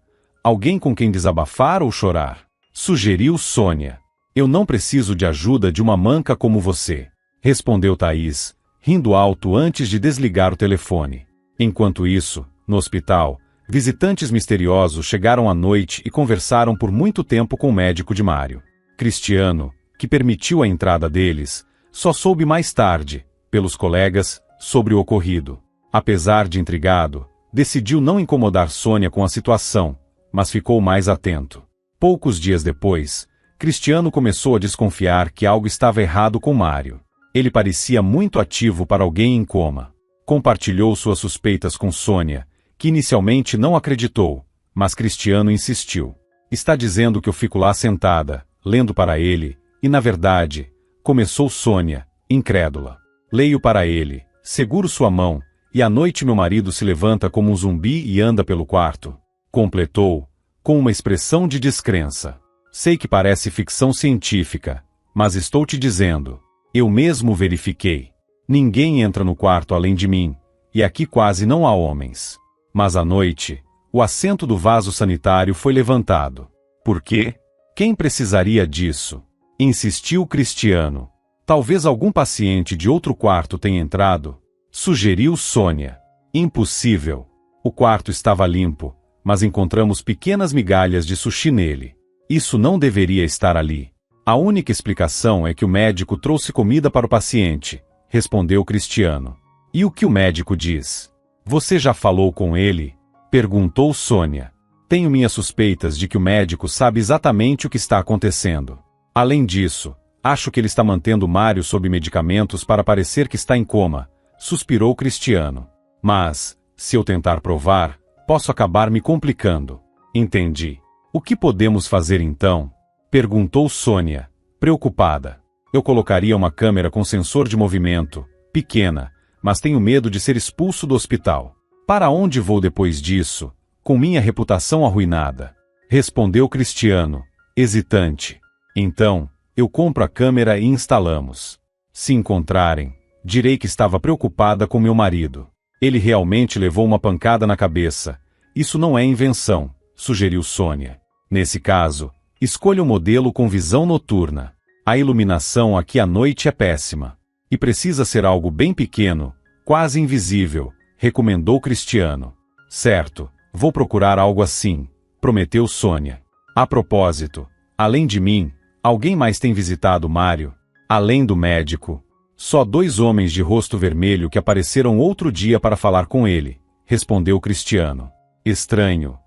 A: Alguém com quem desabafar ou chorar? Sugeriu Sônia. Eu não preciso de ajuda de uma manca como você, respondeu Thaís, rindo alto antes de desligar o telefone. Enquanto isso, no hospital, visitantes misteriosos chegaram à noite e conversaram por muito tempo com o médico de Mário. Cristiano, que permitiu a entrada deles, só soube mais tarde, pelos colegas, sobre o ocorrido. Apesar de intrigado, decidiu não incomodar Sônia com a situação, mas ficou mais atento. Poucos dias depois, Cristiano começou a desconfiar que algo estava errado com Mário. Ele parecia muito ativo para alguém em coma. Compartilhou suas suspeitas com Sônia, que inicialmente não acreditou, mas Cristiano insistiu. Está dizendo que eu fico lá sentada, lendo para ele, e na verdade, começou Sônia, incrédula. Leio para ele, seguro sua mão, e à noite meu marido se levanta como um zumbi e anda pelo quarto. Completou, com uma expressão de descrença. Sei que parece ficção científica, mas estou te dizendo. Eu mesmo verifiquei. Ninguém entra no quarto além de mim, e aqui quase não há homens. Mas à noite, o assento do vaso sanitário foi levantado. Por quê? Quem precisaria disso? Insistiu Cristiano. Talvez algum paciente de outro quarto tenha entrado, sugeriu Sônia. Impossível. O quarto estava limpo, mas encontramos pequenas migalhas de sushi nele. Isso não deveria estar ali. A única explicação é que o médico trouxe comida para o paciente, respondeu Cristiano. E o que o médico diz? Você já falou com ele? Perguntou Sônia. Tenho minhas suspeitas de que o médico sabe exatamente o que está acontecendo. Além disso, acho que ele está mantendo Mário sob medicamentos para parecer que está em coma, suspirou Cristiano. Mas, se eu tentar provar, posso acabar me complicando. Entendi. O que podemos fazer então? Perguntou Sônia, preocupada. Eu colocaria uma câmera com sensor de movimento, pequena, mas tenho medo de ser expulso do hospital. Para onde vou depois disso, com minha reputação arruinada? Respondeu Cristiano, hesitante. Então, eu compro a câmera e instalamos. Se encontrarem, direi que estava preocupada com meu marido. Ele realmente levou uma pancada na cabeça. Isso não é invenção, sugeriu Sônia. Nesse caso, escolha um modelo com visão noturna. A iluminação aqui à noite é péssima. E precisa ser algo bem pequeno, quase invisível, recomendou Cristiano. Certo, vou procurar algo assim, prometeu Sônia. A propósito, além de mim, alguém mais tem visitado Mário? Além do médico, só 2 homens de rosto vermelho que apareceram outro dia para falar com ele, respondeu Cristiano. Estranho.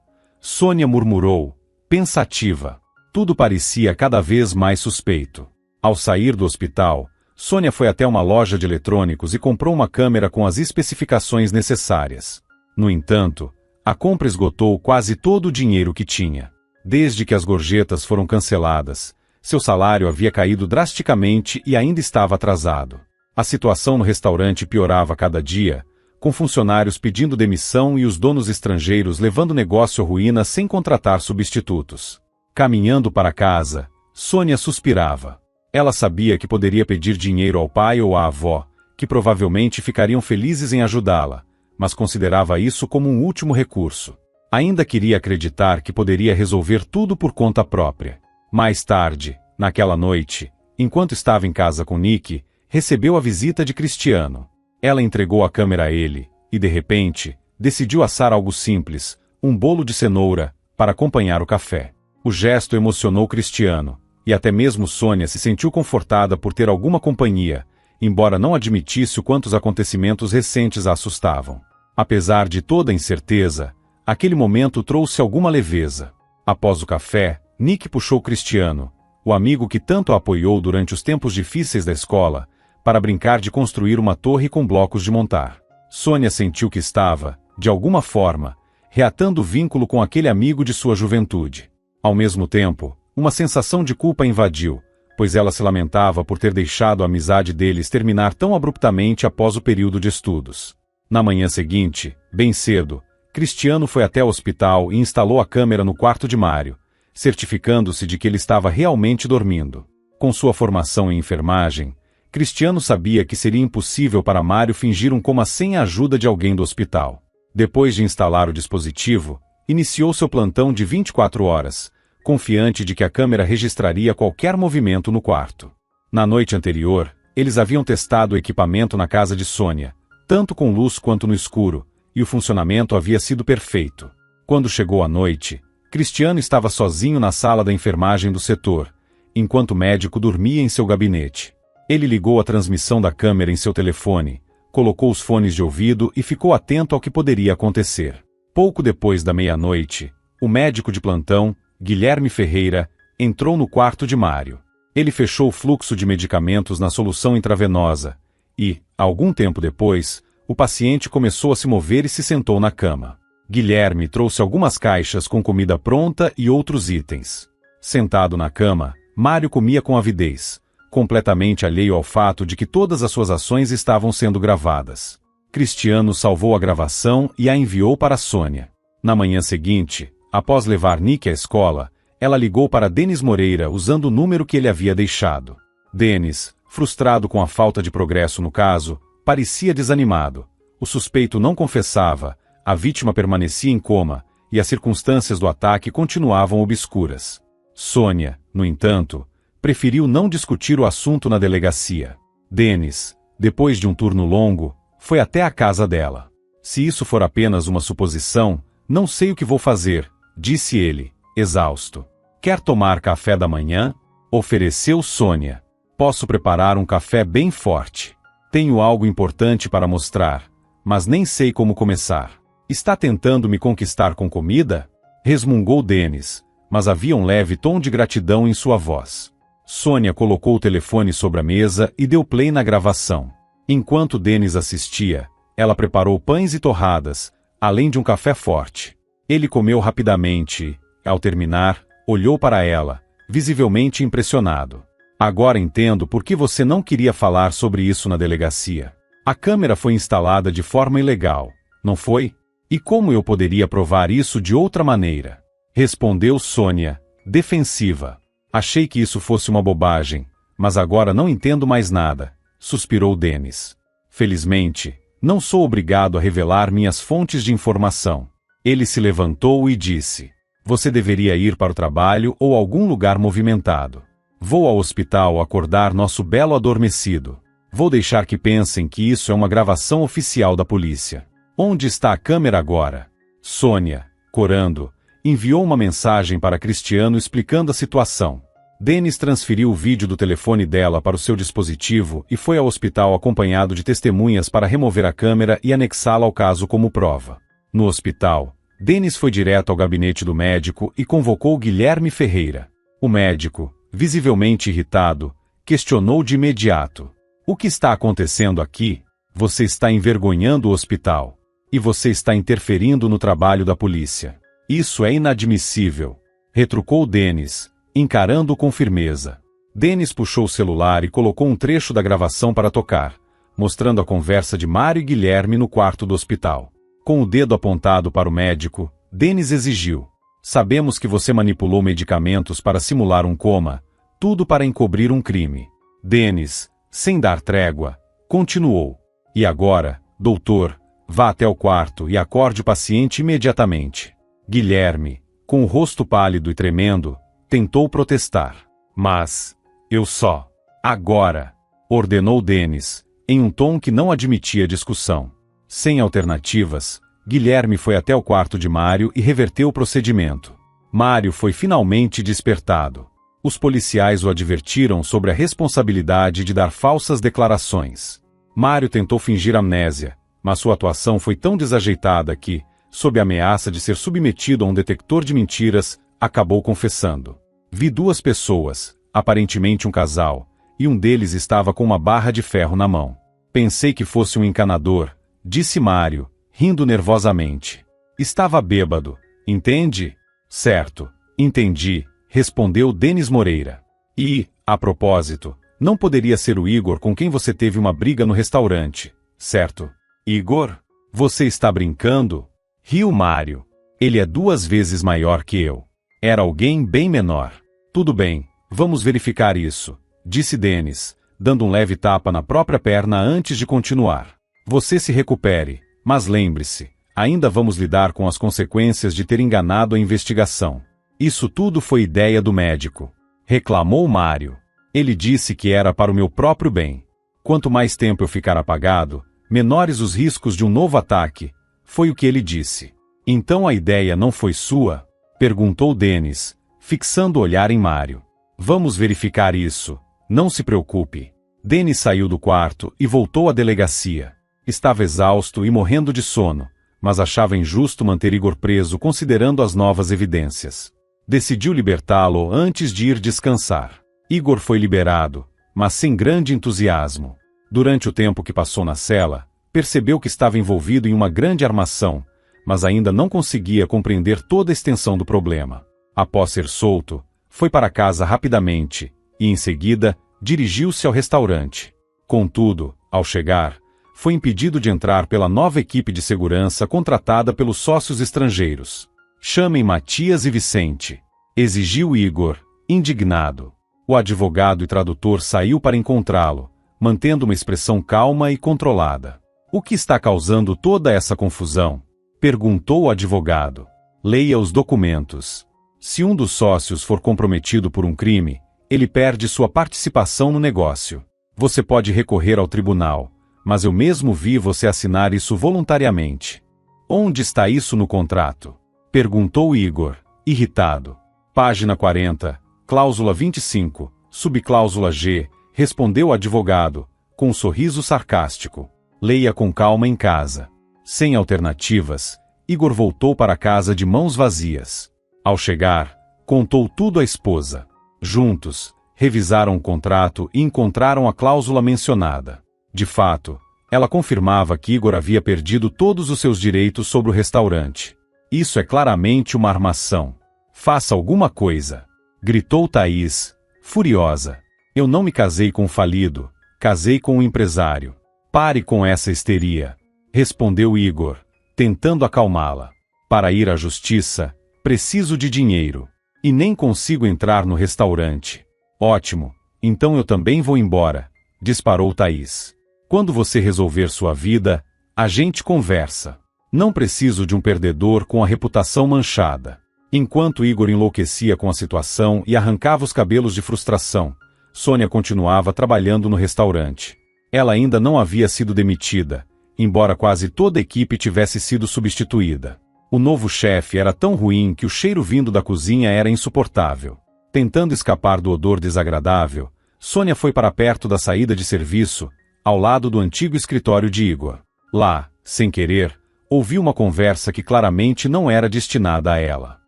A: Sônia murmurou, pensativa. Tudo parecia cada vez mais suspeito. Ao sair do hospital, Sônia foi até uma loja de eletrônicos e comprou uma câmera com as especificações necessárias. No entanto, a compra esgotou quase todo o dinheiro que tinha. Desde que as gorjetas foram canceladas, seu salário havia caído drasticamente e ainda estava atrasado. A situação no restaurante piorava cada dia, com funcionários pedindo demissão e os donos estrangeiros levando o negócio à ruína sem contratar substitutos. Caminhando para casa, Sônia suspirava. Ela sabia que poderia pedir dinheiro ao pai ou à avó, que provavelmente ficariam felizes em ajudá-la, mas considerava isso como um último recurso. Ainda queria acreditar que poderia resolver tudo por conta própria. Mais tarde, naquela noite, enquanto estava em casa com Nick, recebeu a visita de Cristiano. Ela entregou a câmera a ele, e de repente, decidiu assar algo simples, um bolo de cenoura, para acompanhar o café. O gesto emocionou Cristiano, e até mesmo Sônia se sentiu confortada por ter alguma companhia, embora não admitisse o quanto os acontecimentos recentes a assustavam. Apesar de toda a incerteza, aquele momento trouxe alguma leveza. Após o café, Nick puxou Cristiano, o amigo que tanto a apoiou durante os tempos difíceis da escola, para brincar de construir uma torre com blocos de montar. Sônia sentiu que estava, de alguma forma, reatando o vínculo com aquele amigo de sua juventude. Ao mesmo tempo, uma sensação de culpa invadiu, pois ela se lamentava por ter deixado a amizade deles terminar tão abruptamente após o período de estudos. Na manhã seguinte, bem cedo, Cristiano foi até o hospital e instalou a câmera no quarto de Mário, certificando-se de que ele estava realmente dormindo. Com sua formação em enfermagem, Cristiano sabia que seria impossível para Mário fingir um coma sem a ajuda de alguém do hospital. Depois de instalar o dispositivo, iniciou seu plantão de 24 horas, confiante de que a câmera registraria qualquer movimento no quarto. Na noite anterior, eles haviam testado o equipamento na casa de Sônia, tanto com luz quanto no escuro, e o funcionamento havia sido perfeito. Quando chegou a noite, Cristiano estava sozinho na sala da enfermagem do setor, enquanto o médico dormia em seu gabinete. Ele ligou a transmissão da câmera em seu telefone, colocou os fones de ouvido e ficou atento ao que poderia acontecer. Pouco depois da meia-noite, o médico de plantão, Guilherme Ferreira, entrou no quarto de Mário. Ele fechou o fluxo de medicamentos na solução intravenosa e, algum tempo depois, o paciente começou a se mover e se sentou na cama. Guilherme trouxe algumas caixas com comida pronta e outros itens. Sentado na cama, Mário comia com avidez, completamente alheio ao fato de que todas as suas ações estavam sendo gravadas. Cristiano salvou a gravação e a enviou para Sônia. Na manhã seguinte, após levar Nick à escola, ela ligou para Denis Moreira usando o número que ele havia deixado. Denis, frustrado com a falta de progresso no caso, parecia desanimado. O suspeito não confessava, a vítima permanecia em coma, e as circunstâncias do ataque continuavam obscuras. Sônia, no entanto, preferiu não discutir o assunto na delegacia. Dennis, depois de um turno longo, foi até a casa dela. Se isso for apenas uma suposição, não sei o que vou fazer, disse ele, exausto. Quer tomar café da manhã? Ofereceu Sônia. Posso preparar um café bem forte. Tenho algo importante para mostrar, mas nem sei como começar. Está tentando me conquistar com comida? Resmungou Dennis, mas havia um leve tom de gratidão em sua voz. Sônia colocou o telefone sobre a mesa e deu play na gravação. Enquanto Dennis assistia, ela preparou pães e torradas, além de um café forte. Ele comeu rapidamente e, ao terminar, olhou para ela, visivelmente impressionado. Agora entendo por que você não queria falar sobre isso na delegacia. A câmera foi instalada de forma ilegal, não foi? E como eu poderia provar isso de outra maneira? Respondeu Sônia, defensiva. Achei que isso fosse uma bobagem, mas agora não entendo mais nada, suspirou Dennis. Felizmente, não sou obrigado a revelar minhas fontes de informação. Ele se levantou e disse: você deveria ir para o trabalho ou algum lugar movimentado. Vou ao hospital acordar nosso belo adormecido. Vou deixar que pensem que isso é uma gravação oficial da polícia. Onde está a câmera agora? Sônia, corando, enviou uma mensagem para Cristiano explicando a situação. Dennis transferiu o vídeo do telefone dela para o seu dispositivo e foi ao hospital acompanhado de testemunhas para remover a câmera e anexá-la ao caso como prova. No hospital, Dennis foi direto ao gabinete do médico e convocou Guilherme Ferreira. O médico, visivelmente irritado, questionou de imediato: o que está acontecendo aqui? Você está envergonhando o hospital. E você está interferindo no trabalho da polícia. Isso é inadmissível, retrucou Dennis, encarando-o com firmeza. Dennis puxou o celular e colocou um trecho da gravação para tocar, mostrando a conversa de Mário e Guilherme no quarto do hospital. Com o dedo apontado para o médico, Dennis exigiu: sabemos que você manipulou medicamentos para simular um coma, tudo para encobrir um crime. Dennis, sem dar trégua, continuou: e agora, doutor, vá até o quarto e acorde o paciente imediatamente. Guilherme, com o rosto pálido e tremendo, tentou protestar. Mas, eu só. Agora, ordenou Dennis, em um tom que não admitia discussão. Sem alternativas, Guilherme foi até o quarto de Mário e reverteu o procedimento. Mário foi finalmente despertado. Os policiais o advertiram sobre a responsabilidade de dar falsas declarações. Mário tentou fingir amnésia, mas sua atuação foi tão desajeitada que, sob a ameaça de ser submetido a um detector de mentiras, acabou confessando. Vi duas pessoas, aparentemente um casal, e um deles estava com uma barra de ferro na mão. Pensei que fosse um encanador, disse Mário, rindo nervosamente. Estava bêbado, entende? Certo, entendi, respondeu Dennis Moreira. E, a propósito, não poderia ser o Igor com quem você teve uma briga no restaurante, certo? Igor? Você está brincando? Riu Mário. Ele é 2 vezes maior que eu. Era alguém bem menor. Tudo bem, vamos verificar isso, disse Dennis, dando um leve tapa na própria perna antes de continuar. Você se recupere, mas lembre-se, ainda vamos lidar com as consequências de ter enganado a investigação. Isso tudo foi ideia do médico, reclamou Mário. Ele disse que era para o meu próprio bem. Quanto mais tempo eu ficar apagado, menores os riscos de um novo ataque, foi o que ele disse. Então a ideia não foi sua? Perguntou Dennis, fixando o olhar em Mário. Vamos verificar isso, não se preocupe. Dennis saiu do quarto e voltou à delegacia. Estava exausto e morrendo de sono, mas achava injusto manter Igor preso considerando as novas evidências. Decidiu libertá-lo antes de ir descansar. Igor foi liberado, mas sem grande entusiasmo. Durante o tempo que passou na cela, percebeu que estava envolvido em uma grande armação, mas ainda não conseguia compreender toda a extensão do problema. Após ser solto, foi para casa rapidamente e, em seguida, dirigiu-se ao restaurante. Contudo, ao chegar, foi impedido de entrar pela nova equipe de segurança contratada pelos sócios estrangeiros. Chamem Matias e Vicente, exigiu Igor, indignado. O advogado e tradutor saiu para encontrá-lo, mantendo uma expressão calma e controlada. O que está causando toda essa confusão? Perguntou o advogado. Leia os documentos. Se um dos sócios for comprometido por um crime, ele perde sua participação no negócio. Você pode recorrer ao tribunal, mas eu mesmo vi você assinar isso voluntariamente. Onde está isso no contrato? Perguntou Igor, irritado. Página 40, cláusula 25, subcláusula G, respondeu o advogado, com um sorriso sarcástico. Leia com calma em casa. Sem alternativas, Igor voltou para casa de mãos vazias. Ao chegar, contou tudo à esposa. Juntos, revisaram o contrato e encontraram a cláusula mencionada. De fato, ela confirmava que Igor havia perdido todos os seus direitos sobre o restaurante. Isso é claramente uma armação. Faça alguma coisa! Gritou Thaís, furiosa. Eu não me casei com um falido, casei com um empresário. Pare com essa histeria, respondeu Igor, tentando acalmá-la. Para ir à justiça, preciso de dinheiro. E nem consigo entrar no restaurante. Ótimo, então eu também vou embora, disparou Thaís. Quando você resolver sua vida, a gente conversa. Não preciso de um perdedor com a reputação manchada. Enquanto Igor enlouquecia com a situação e arrancava os cabelos de frustração, Sônia continuava trabalhando no restaurante. Ela ainda não havia sido demitida, embora quase toda a equipe tivesse sido substituída. O novo chefe era tão ruim que o cheiro vindo da cozinha era insuportável. Tentando escapar do odor desagradável, Sônia foi para perto da saída de serviço, ao lado do antigo escritório de Igor. Lá, sem querer, ouviu uma conversa que claramente não era destinada a ela.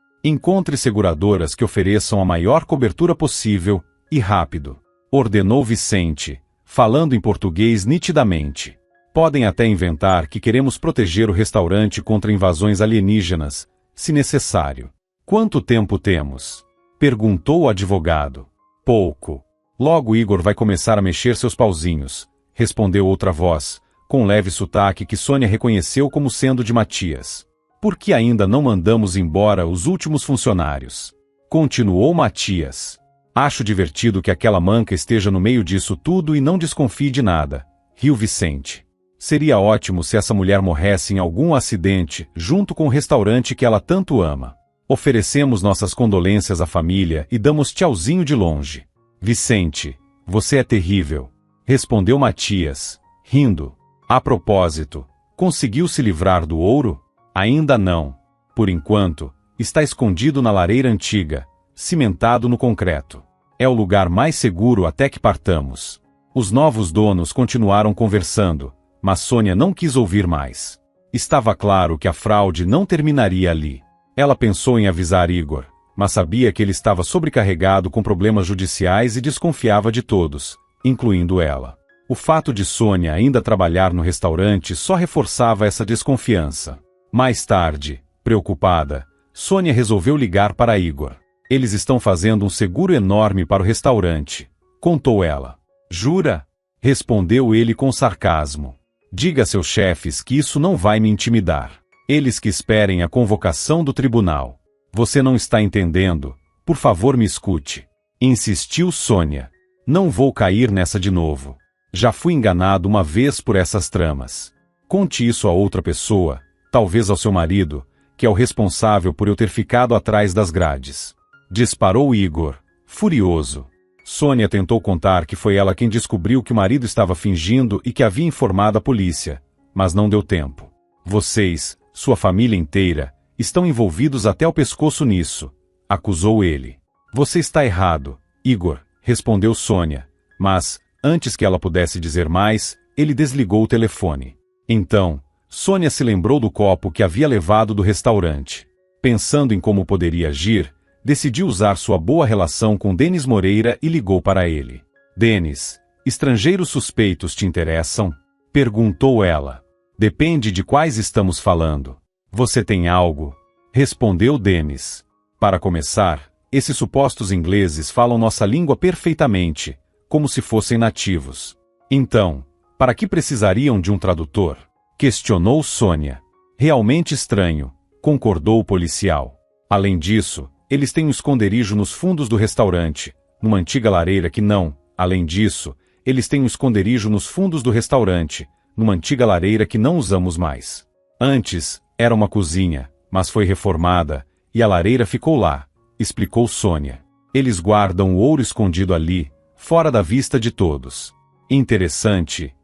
A: Encontre seguradoras que ofereçam a maior cobertura possível, e rápido, ordenou Vicente, falando em português nitidamente. Podem até inventar que queremos proteger o restaurante contra invasões alienígenas, se necessário. Quanto tempo temos? Perguntou o advogado. Pouco. Logo Igor vai começar a mexer seus pauzinhos, respondeu outra voz, com um leve sotaque que Sônia reconheceu como sendo de Matias. Por que ainda não mandamos embora os últimos funcionários? Continuou Matias. Acho divertido que aquela manca esteja no meio disso tudo e não desconfie de nada, riu Vicente. Seria ótimo se essa mulher morresse em algum acidente, junto com o restaurante que ela tanto ama. Oferecemos nossas condolências à família e damos tchauzinho de longe. Vicente, você é terrível, respondeu Matias, rindo. A propósito, conseguiu se livrar do ouro? Ainda não. Por enquanto, está escondido na lareira antiga, cimentado no concreto. É o lugar mais seguro até que partamos. Os novos donos continuaram conversando, mas Sônia não quis ouvir mais. Estava claro que a fraude não terminaria ali. Ela pensou em avisar Igor, mas sabia que ele estava sobrecarregado com problemas judiciais e desconfiava de todos, incluindo ela. O fato de Sônia ainda trabalhar no restaurante só reforçava essa desconfiança. Mais tarde, preocupada, Sônia resolveu ligar para Igor. Eles estão fazendo um seguro enorme para o restaurante, contou ela. Jura? Respondeu ele com sarcasmo. Diga a seus chefes que isso não vai me intimidar. Eles que esperem a convocação do tribunal. Você não está entendendo? Por favor, me escute. Insistiu Sônia. Não vou cair nessa de novo. Já fui enganado uma vez por essas tramas. Conte isso a outra pessoa, talvez ao seu marido, que é o responsável por eu ter ficado atrás das grades. Disparou Igor, furioso. Sônia tentou contar que foi ela quem descobriu que o marido estava fingindo e que havia informado a polícia, mas não deu tempo. Vocês, sua família inteira, estão envolvidos até o pescoço nisso, acusou ele. Você está errado, Igor, respondeu Sônia, mas, antes que ela pudesse dizer mais, ele desligou o telefone. Então, Sônia se lembrou do copo que havia levado do restaurante. Pensando em como poderia agir, decidiu usar sua boa relação com Denis Moreira e ligou para ele. Denis, estrangeiros suspeitos te interessam? Perguntou ela. Depende de quais estamos falando. Você tem algo? Respondeu Denis. Para começar, esses supostos ingleses falam nossa língua perfeitamente, como se fossem nativos. Então, para que precisariam de um tradutor? Questionou Sônia. Realmente estranho, concordou o policial. Além disso, eles têm um esconderijo nos fundos do restaurante, numa antiga lareira que não, além disso, eles têm um esconderijo nos fundos do restaurante, numa antiga lareira que não usamos mais. Antes, era uma cozinha, mas foi reformada, e a lareira ficou lá, explicou Sônia. Eles guardam o ouro escondido ali, fora da vista de todos. Interessante,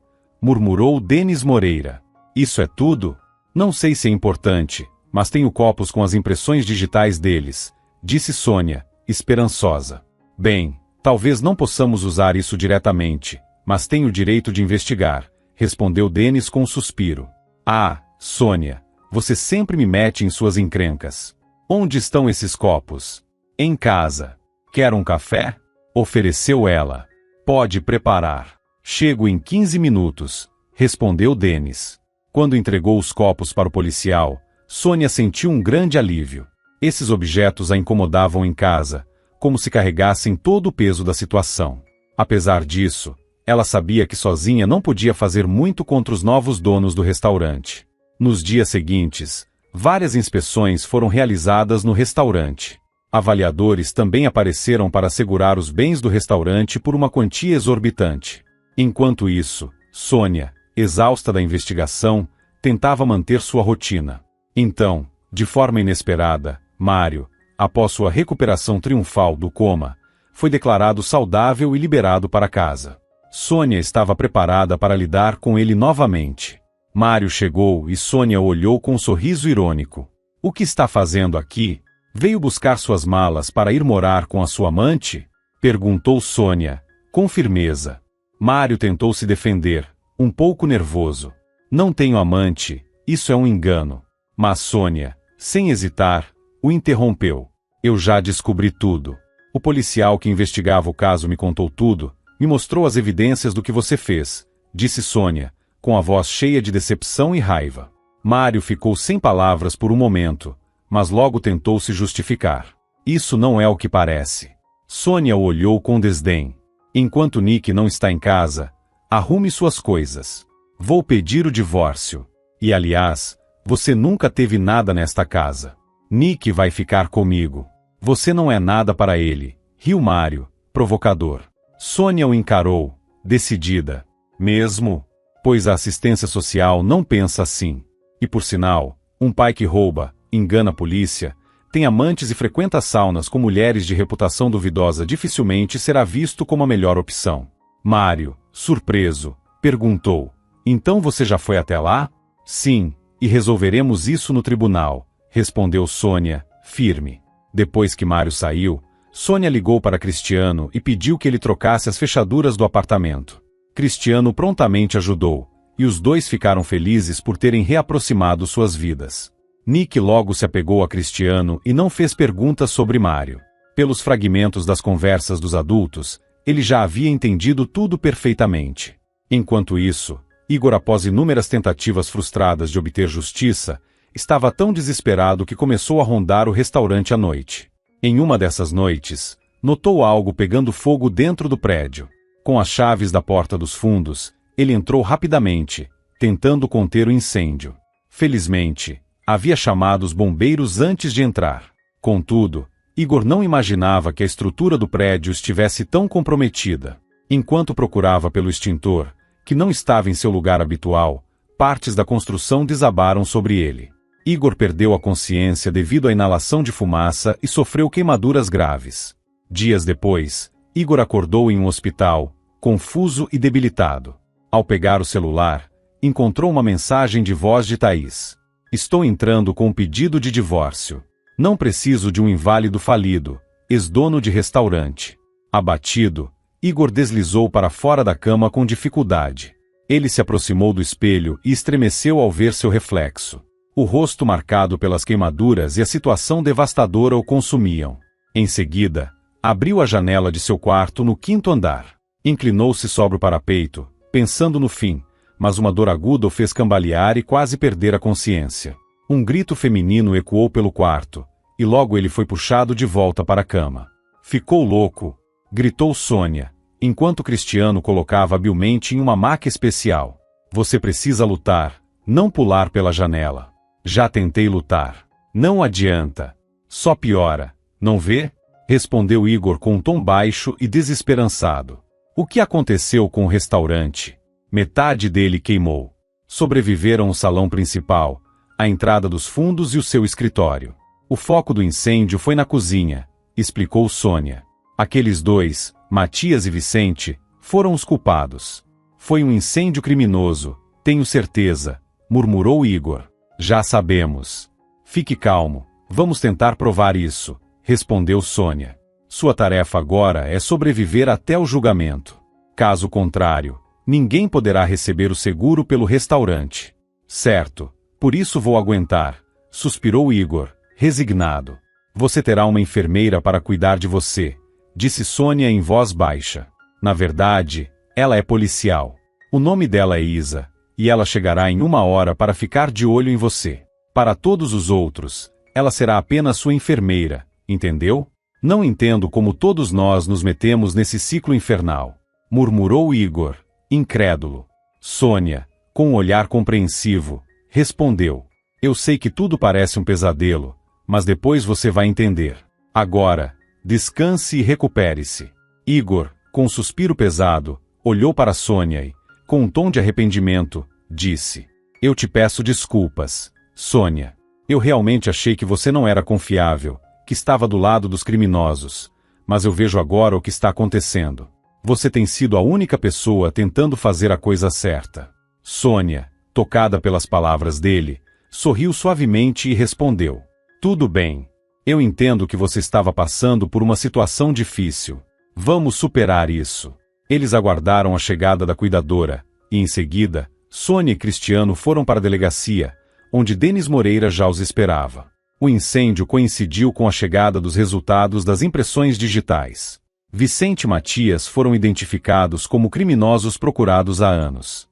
A: murmurou Denis Moreira. Isso é tudo? Não sei se é importante, mas tenho copos com as impressões digitais deles, disse Sônia, esperançosa. Bem, talvez não possamos usar isso diretamente, mas tenho o direito de investigar, respondeu Denis com um suspiro. Ah, Sônia, você sempre me mete em suas encrencas. Onde estão esses copos? Em casa. Quer um café? Ofereceu ela. Pode preparar. Chego em 15 minutos, respondeu Denis. Quando entregou os copos para o policial, Sônia sentiu um grande alívio. Esses objetos a incomodavam em casa, como se carregassem todo o peso da situação. Apesar disso, ela sabia que sozinha não podia fazer muito contra os novos donos do restaurante. Nos dias seguintes, várias inspeções foram realizadas no restaurante. Avaliadores também apareceram para assegurar os bens do restaurante por uma quantia exorbitante. Enquanto isso, Sônia, exausta da investigação, tentava manter sua rotina. Então, de forma inesperada, Mário, após sua recuperação triunfal do coma, foi declarado saudável e liberado para casa. Sônia estava preparada para lidar com ele novamente. Mário chegou e Sônia o olhou com um sorriso irônico. O que está fazendo aqui? Veio buscar suas malas para ir morar com a sua amante? Perguntou Sônia, com firmeza. Mário tentou se defender, um pouco nervoso. Não tenho amante, isso é um engano. Mas Sônia, sem hesitar, o interrompeu. Eu já descobri tudo. O policial que investigava o caso me contou tudo, me mostrou as evidências do que você fez, disse Sônia, com a voz cheia de decepção e raiva. Mário ficou sem palavras por um momento, mas logo tentou se justificar. Isso não é o que parece. Sônia o olhou com desdém. Enquanto Nick não está em casa, arrume suas coisas. Vou pedir o divórcio. E aliás, você nunca teve nada nesta casa. Nick vai ficar comigo. Você não é nada para ele, riu Mário, provocador. Sônia o encarou, decidida. Mesmo? Pois a assistência social não pensa assim. E por sinal, um pai que rouba, engana a polícia, tem amantes e frequenta saunas com mulheres de reputação duvidosa dificilmente será visto como a melhor opção. Mário, surpreso, perguntou. Então você já foi até lá? Sim, e resolveremos isso no tribunal, respondeu Sônia, firme. Depois que Mário saiu, Sônia ligou para Cristiano e pediu que ele trocasse as fechaduras do apartamento. Cristiano prontamente ajudou, e os dois ficaram felizes por terem reaproximado suas vidas. Nick logo se apegou a Cristiano e não fez perguntas sobre Mário. Pelos fragmentos das conversas dos adultos, ele já havia entendido tudo perfeitamente. Enquanto isso, Igor, após inúmeras tentativas frustradas de obter justiça, estava tão desesperado que começou a rondar o restaurante à noite. Em uma dessas noites, notou algo pegando fogo dentro do prédio. Com as chaves da porta dos fundos, ele entrou rapidamente, tentando conter o incêndio. Felizmente, havia chamado os bombeiros antes de entrar. Contudo, Igor não imaginava que a estrutura do prédio estivesse tão comprometida. Enquanto procurava pelo extintor, que não estava em seu lugar habitual, partes da construção desabaram sobre ele. Igor perdeu a consciência devido à inalação de fumaça e sofreu queimaduras graves. Dias depois, Igor acordou em um hospital, confuso e debilitado. Ao pegar o celular, encontrou uma mensagem de voz de Thaís. Estou entrando com um pedido de divórcio. Não preciso de um inválido falido, ex-dono de restaurante. Abatido, Igor deslizou para fora da cama com dificuldade. Ele se aproximou do espelho e estremeceu ao ver seu reflexo. O rosto marcado pelas queimaduras e a situação devastadora o consumiam. Em seguida, abriu a janela de seu quarto no 5º andar. Inclinou-se sobre o parapeito, pensando no fim, mas uma dor aguda o fez cambalear e quase perder a consciência. Um grito feminino ecoou pelo quarto, e logo ele foi puxado de volta para a cama. Ficou louco, gritou Sônia, enquanto Cristiano colocava habilmente em uma maca especial. Você precisa lutar, não pular pela janela. Já tentei lutar. Não adianta. Só piora, não vê? Respondeu Igor com um tom baixo e desesperançado. O que aconteceu com o restaurante? Metade dele queimou. Sobreviveram o salão principal, a entrada dos fundos e o seu escritório. O foco do incêndio foi na cozinha, explicou Sônia. Aqueles dois, Matias e Vicente, foram os culpados. Foi um incêndio criminoso, tenho certeza, murmurou Igor. Já sabemos. Fique calmo, vamos tentar provar isso, respondeu Sônia. Sua tarefa agora é sobreviver até o julgamento. Caso contrário, ninguém poderá receber o seguro pelo restaurante. Certo, por isso vou aguentar, suspirou Igor, resignado. Você terá uma enfermeira para cuidar de você, disse Sônia em voz baixa. Na verdade, ela é policial. O nome dela é Isa, e ela chegará em 1 hora para ficar de olho em você. Para todos os outros, ela será apenas sua enfermeira, entendeu? Não entendo como todos nós nos metemos nesse ciclo infernal, murmurou Igor, incrédulo. Sônia, com um olhar compreensivo, respondeu. Eu sei que tudo parece um pesadelo, mas depois você vai entender. Agora, descanse e recupere-se. Igor, com um suspiro pesado, olhou para Sônia e, com um tom de arrependimento, disse: Eu te peço desculpas, Sônia. Eu realmente achei que você não era confiável, que estava do lado dos criminosos, mas eu vejo agora o que está acontecendo. Você tem sido a única pessoa tentando fazer a coisa certa. Sônia, tocada pelas palavras dele, sorriu suavemente e respondeu: Tudo bem. Eu entendo que você estava passando por uma situação difícil. Vamos superar isso. Eles aguardaram a chegada da cuidadora, e em seguida, Sônia e Cristiano foram para a delegacia, onde Denis Moreira já os esperava. O incêndio coincidiu com a chegada dos resultados das impressões digitais. Vicente e Matias foram identificados como criminosos procurados há anos.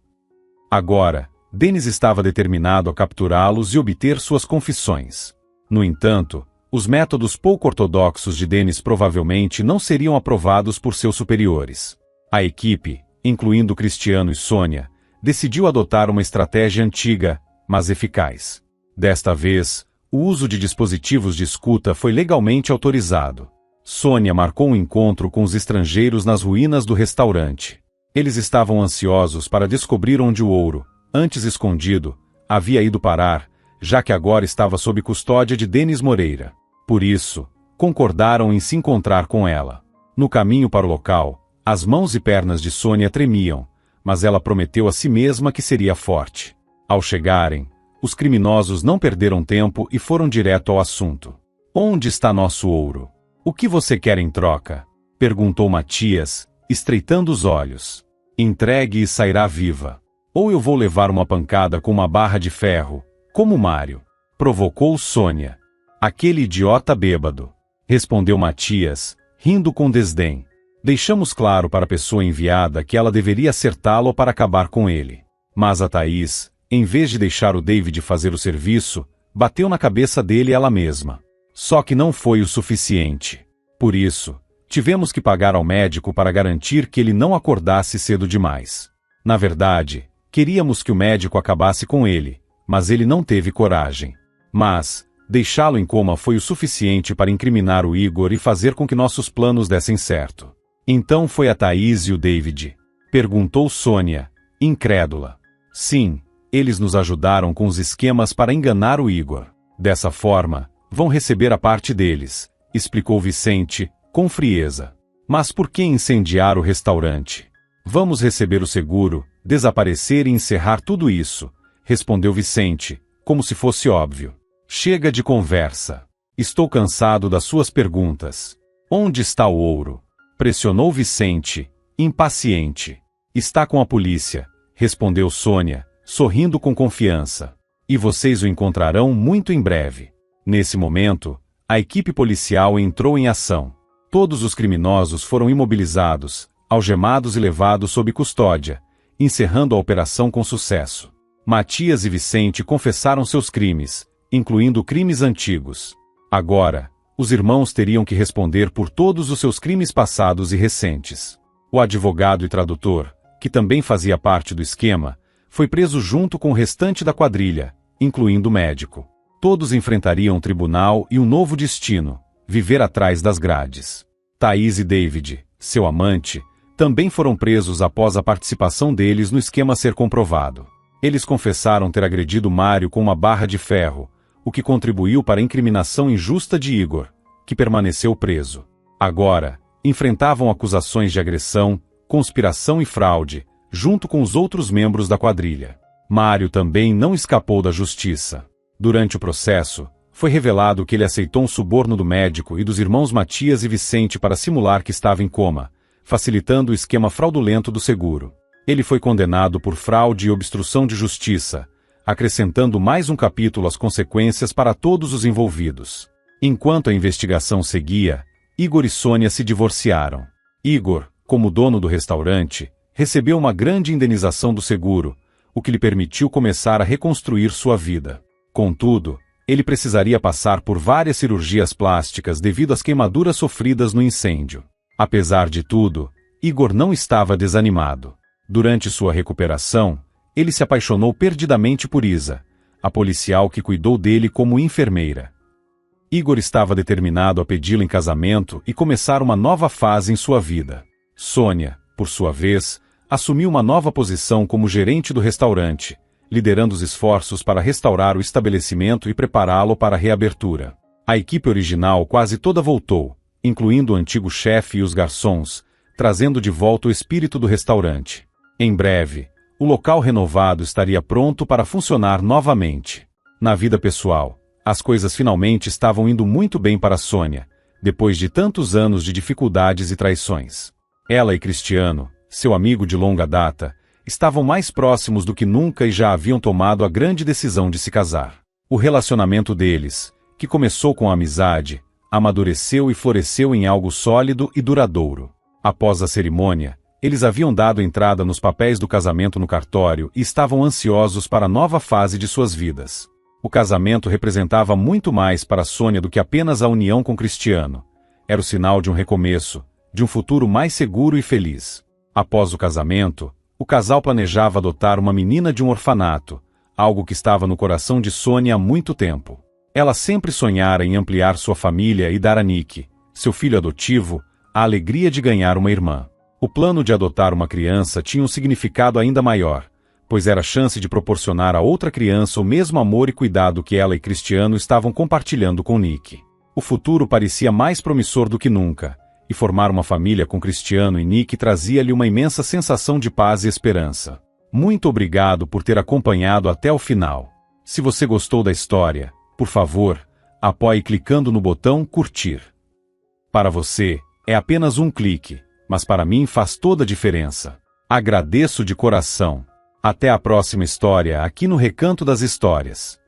A: Agora, Denis estava determinado a capturá-los e obter suas confissões. No entanto, os métodos pouco ortodoxos de Denis provavelmente não seriam aprovados por seus superiores. A equipe, incluindo Cristiano e Sônia, decidiu adotar uma estratégia antiga, mas eficaz. Desta vez, o uso de dispositivos de escuta foi legalmente autorizado. Sônia marcou um encontro com os estrangeiros nas ruínas do restaurante. Eles estavam ansiosos para descobrir onde o ouro, antes escondido, havia ido parar, já que agora estava sob custódia de Denis Moreira. Por isso, concordaram em se encontrar com ela. No caminho para o local, as mãos e pernas de Sônia tremiam, mas ela prometeu a si mesma que seria forte. Ao chegarem, os criminosos não perderam tempo e foram direto ao assunto. Onde está nosso ouro? O que você quer em troca? Perguntou Matias, estreitando os olhos. Entregue e sairá viva. Ou eu vou levar uma pancada com uma barra de ferro, como Mário. Provocou Sônia. Aquele idiota bêbado. Respondeu Matias, rindo com desdém. Deixamos claro para a pessoa enviada que ela deveria acertá-lo para acabar com ele. Mas a Thaís, em vez de deixar o David fazer o serviço, bateu na cabeça dele ela mesma. Só que não foi o suficiente. Por isso, tivemos que pagar ao médico para garantir que ele não acordasse cedo demais. Na verdade, queríamos que o médico acabasse com ele, mas ele não teve coragem. Mas, deixá-lo em coma foi o suficiente para incriminar o Igor e fazer com que nossos planos dessem certo. Então foi a Thaís e o David? Perguntou Sônia, incrédula. Sim, eles nos ajudaram com os esquemas para enganar o Igor. Dessa forma, vão receber a parte deles, explicou Vicente, com frieza. Mas por que incendiar o restaurante? Vamos receber o seguro, desaparecer e encerrar tudo isso, respondeu Vicente, como se fosse óbvio. Chega de conversa. Estou cansado das suas perguntas. Onde está o ouro? Pressionou Vicente, impaciente. Está com a polícia, respondeu Sônia, sorrindo com confiança. E vocês o encontrarão muito em breve. Nesse momento, a equipe policial entrou em ação. Todos os criminosos foram imobilizados, algemados e levados sob custódia, encerrando a operação com sucesso. Matias e Vicente confessaram seus crimes, incluindo crimes antigos. Agora, os irmãos teriam que responder por todos os seus crimes passados e recentes. O advogado e tradutor, que também fazia parte do esquema, foi preso junto com o restante da quadrilha, incluindo o médico. Todos enfrentariam um tribunal e um novo destino, viver atrás das grades. Thaís e David, seu amante, também foram presos após a participação deles no esquema ser comprovado. Eles confessaram ter agredido Mário com uma barra de ferro, o que contribuiu para a incriminação injusta de Igor, que permaneceu preso. Agora, Enfrentavam acusações de agressão, conspiração e fraude, junto com os outros membros da quadrilha. Mário também não escapou da justiça. Durante o processo, foi revelado que ele aceitou um suborno do médico e dos irmãos Matias e Vicente para simular que estava em coma, facilitando o esquema fraudulento do seguro. Ele foi condenado por fraude e obstrução de justiça, acrescentando mais um capítulo às consequências para todos os envolvidos. Enquanto a investigação seguia, Igor e Sônia se divorciaram. Igor, como dono do restaurante, recebeu uma grande indenização do seguro, o que lhe permitiu começar a reconstruir sua vida. Contudo, ele precisaria passar por várias cirurgias plásticas devido às queimaduras sofridas no incêndio. Apesar de tudo, Igor não estava desanimado. Durante sua recuperação, ele se apaixonou perdidamente por Isa, a policial que cuidou dele como enfermeira. Igor estava determinado a pedi-la em casamento e começar uma nova fase em sua vida. Sônia, por sua vez, assumiu uma nova posição como gerente do restaurante, liderando os esforços para restaurar o estabelecimento e prepará-lo para a reabertura. A equipe original quase toda voltou, incluindo o antigo chefe e os garçons, trazendo de volta o espírito do restaurante. Em breve, o local renovado estaria pronto para funcionar novamente. Na vida pessoal, as coisas finalmente estavam indo muito bem para Sônia, depois de tantos anos de dificuldades e traições. Ela e Cristiano, seu amigo de longa data, estavam mais próximos do que nunca e já haviam tomado a grande decisão de se casar. O relacionamento deles, que começou com a amizade, amadureceu e floresceu em algo sólido e duradouro. Após a cerimônia, eles haviam dado entrada nos papéis do casamento no cartório e estavam ansiosos para a nova fase de suas vidas. O casamento representava muito mais para Sônia do que apenas a união com Cristiano. Era o sinal de um recomeço, de um futuro mais seguro e feliz. Após o casamento, o casal planejava adotar uma menina de um orfanato, algo que estava no coração de Sônia há muito tempo. Ela sempre sonhara em ampliar sua família e dar a Nick, seu filho adotivo, a alegria de ganhar uma irmã. O plano de adotar uma criança tinha um significado ainda maior, pois era a chance de proporcionar a outra criança o mesmo amor e cuidado que ela e Cristiano estavam compartilhando com Nick. O futuro parecia mais promissor do que nunca, e formar uma família com Cristiano e Nick trazia-lhe uma imensa sensação de paz e esperança. Muito obrigado por ter acompanhado até o final. Se você gostou da história, por favor, apoie clicando no botão curtir. Para você, é apenas um clique, mas para mim faz toda a diferença. Agradeço de coração. Até a próxima história aqui no Recanto das Histórias.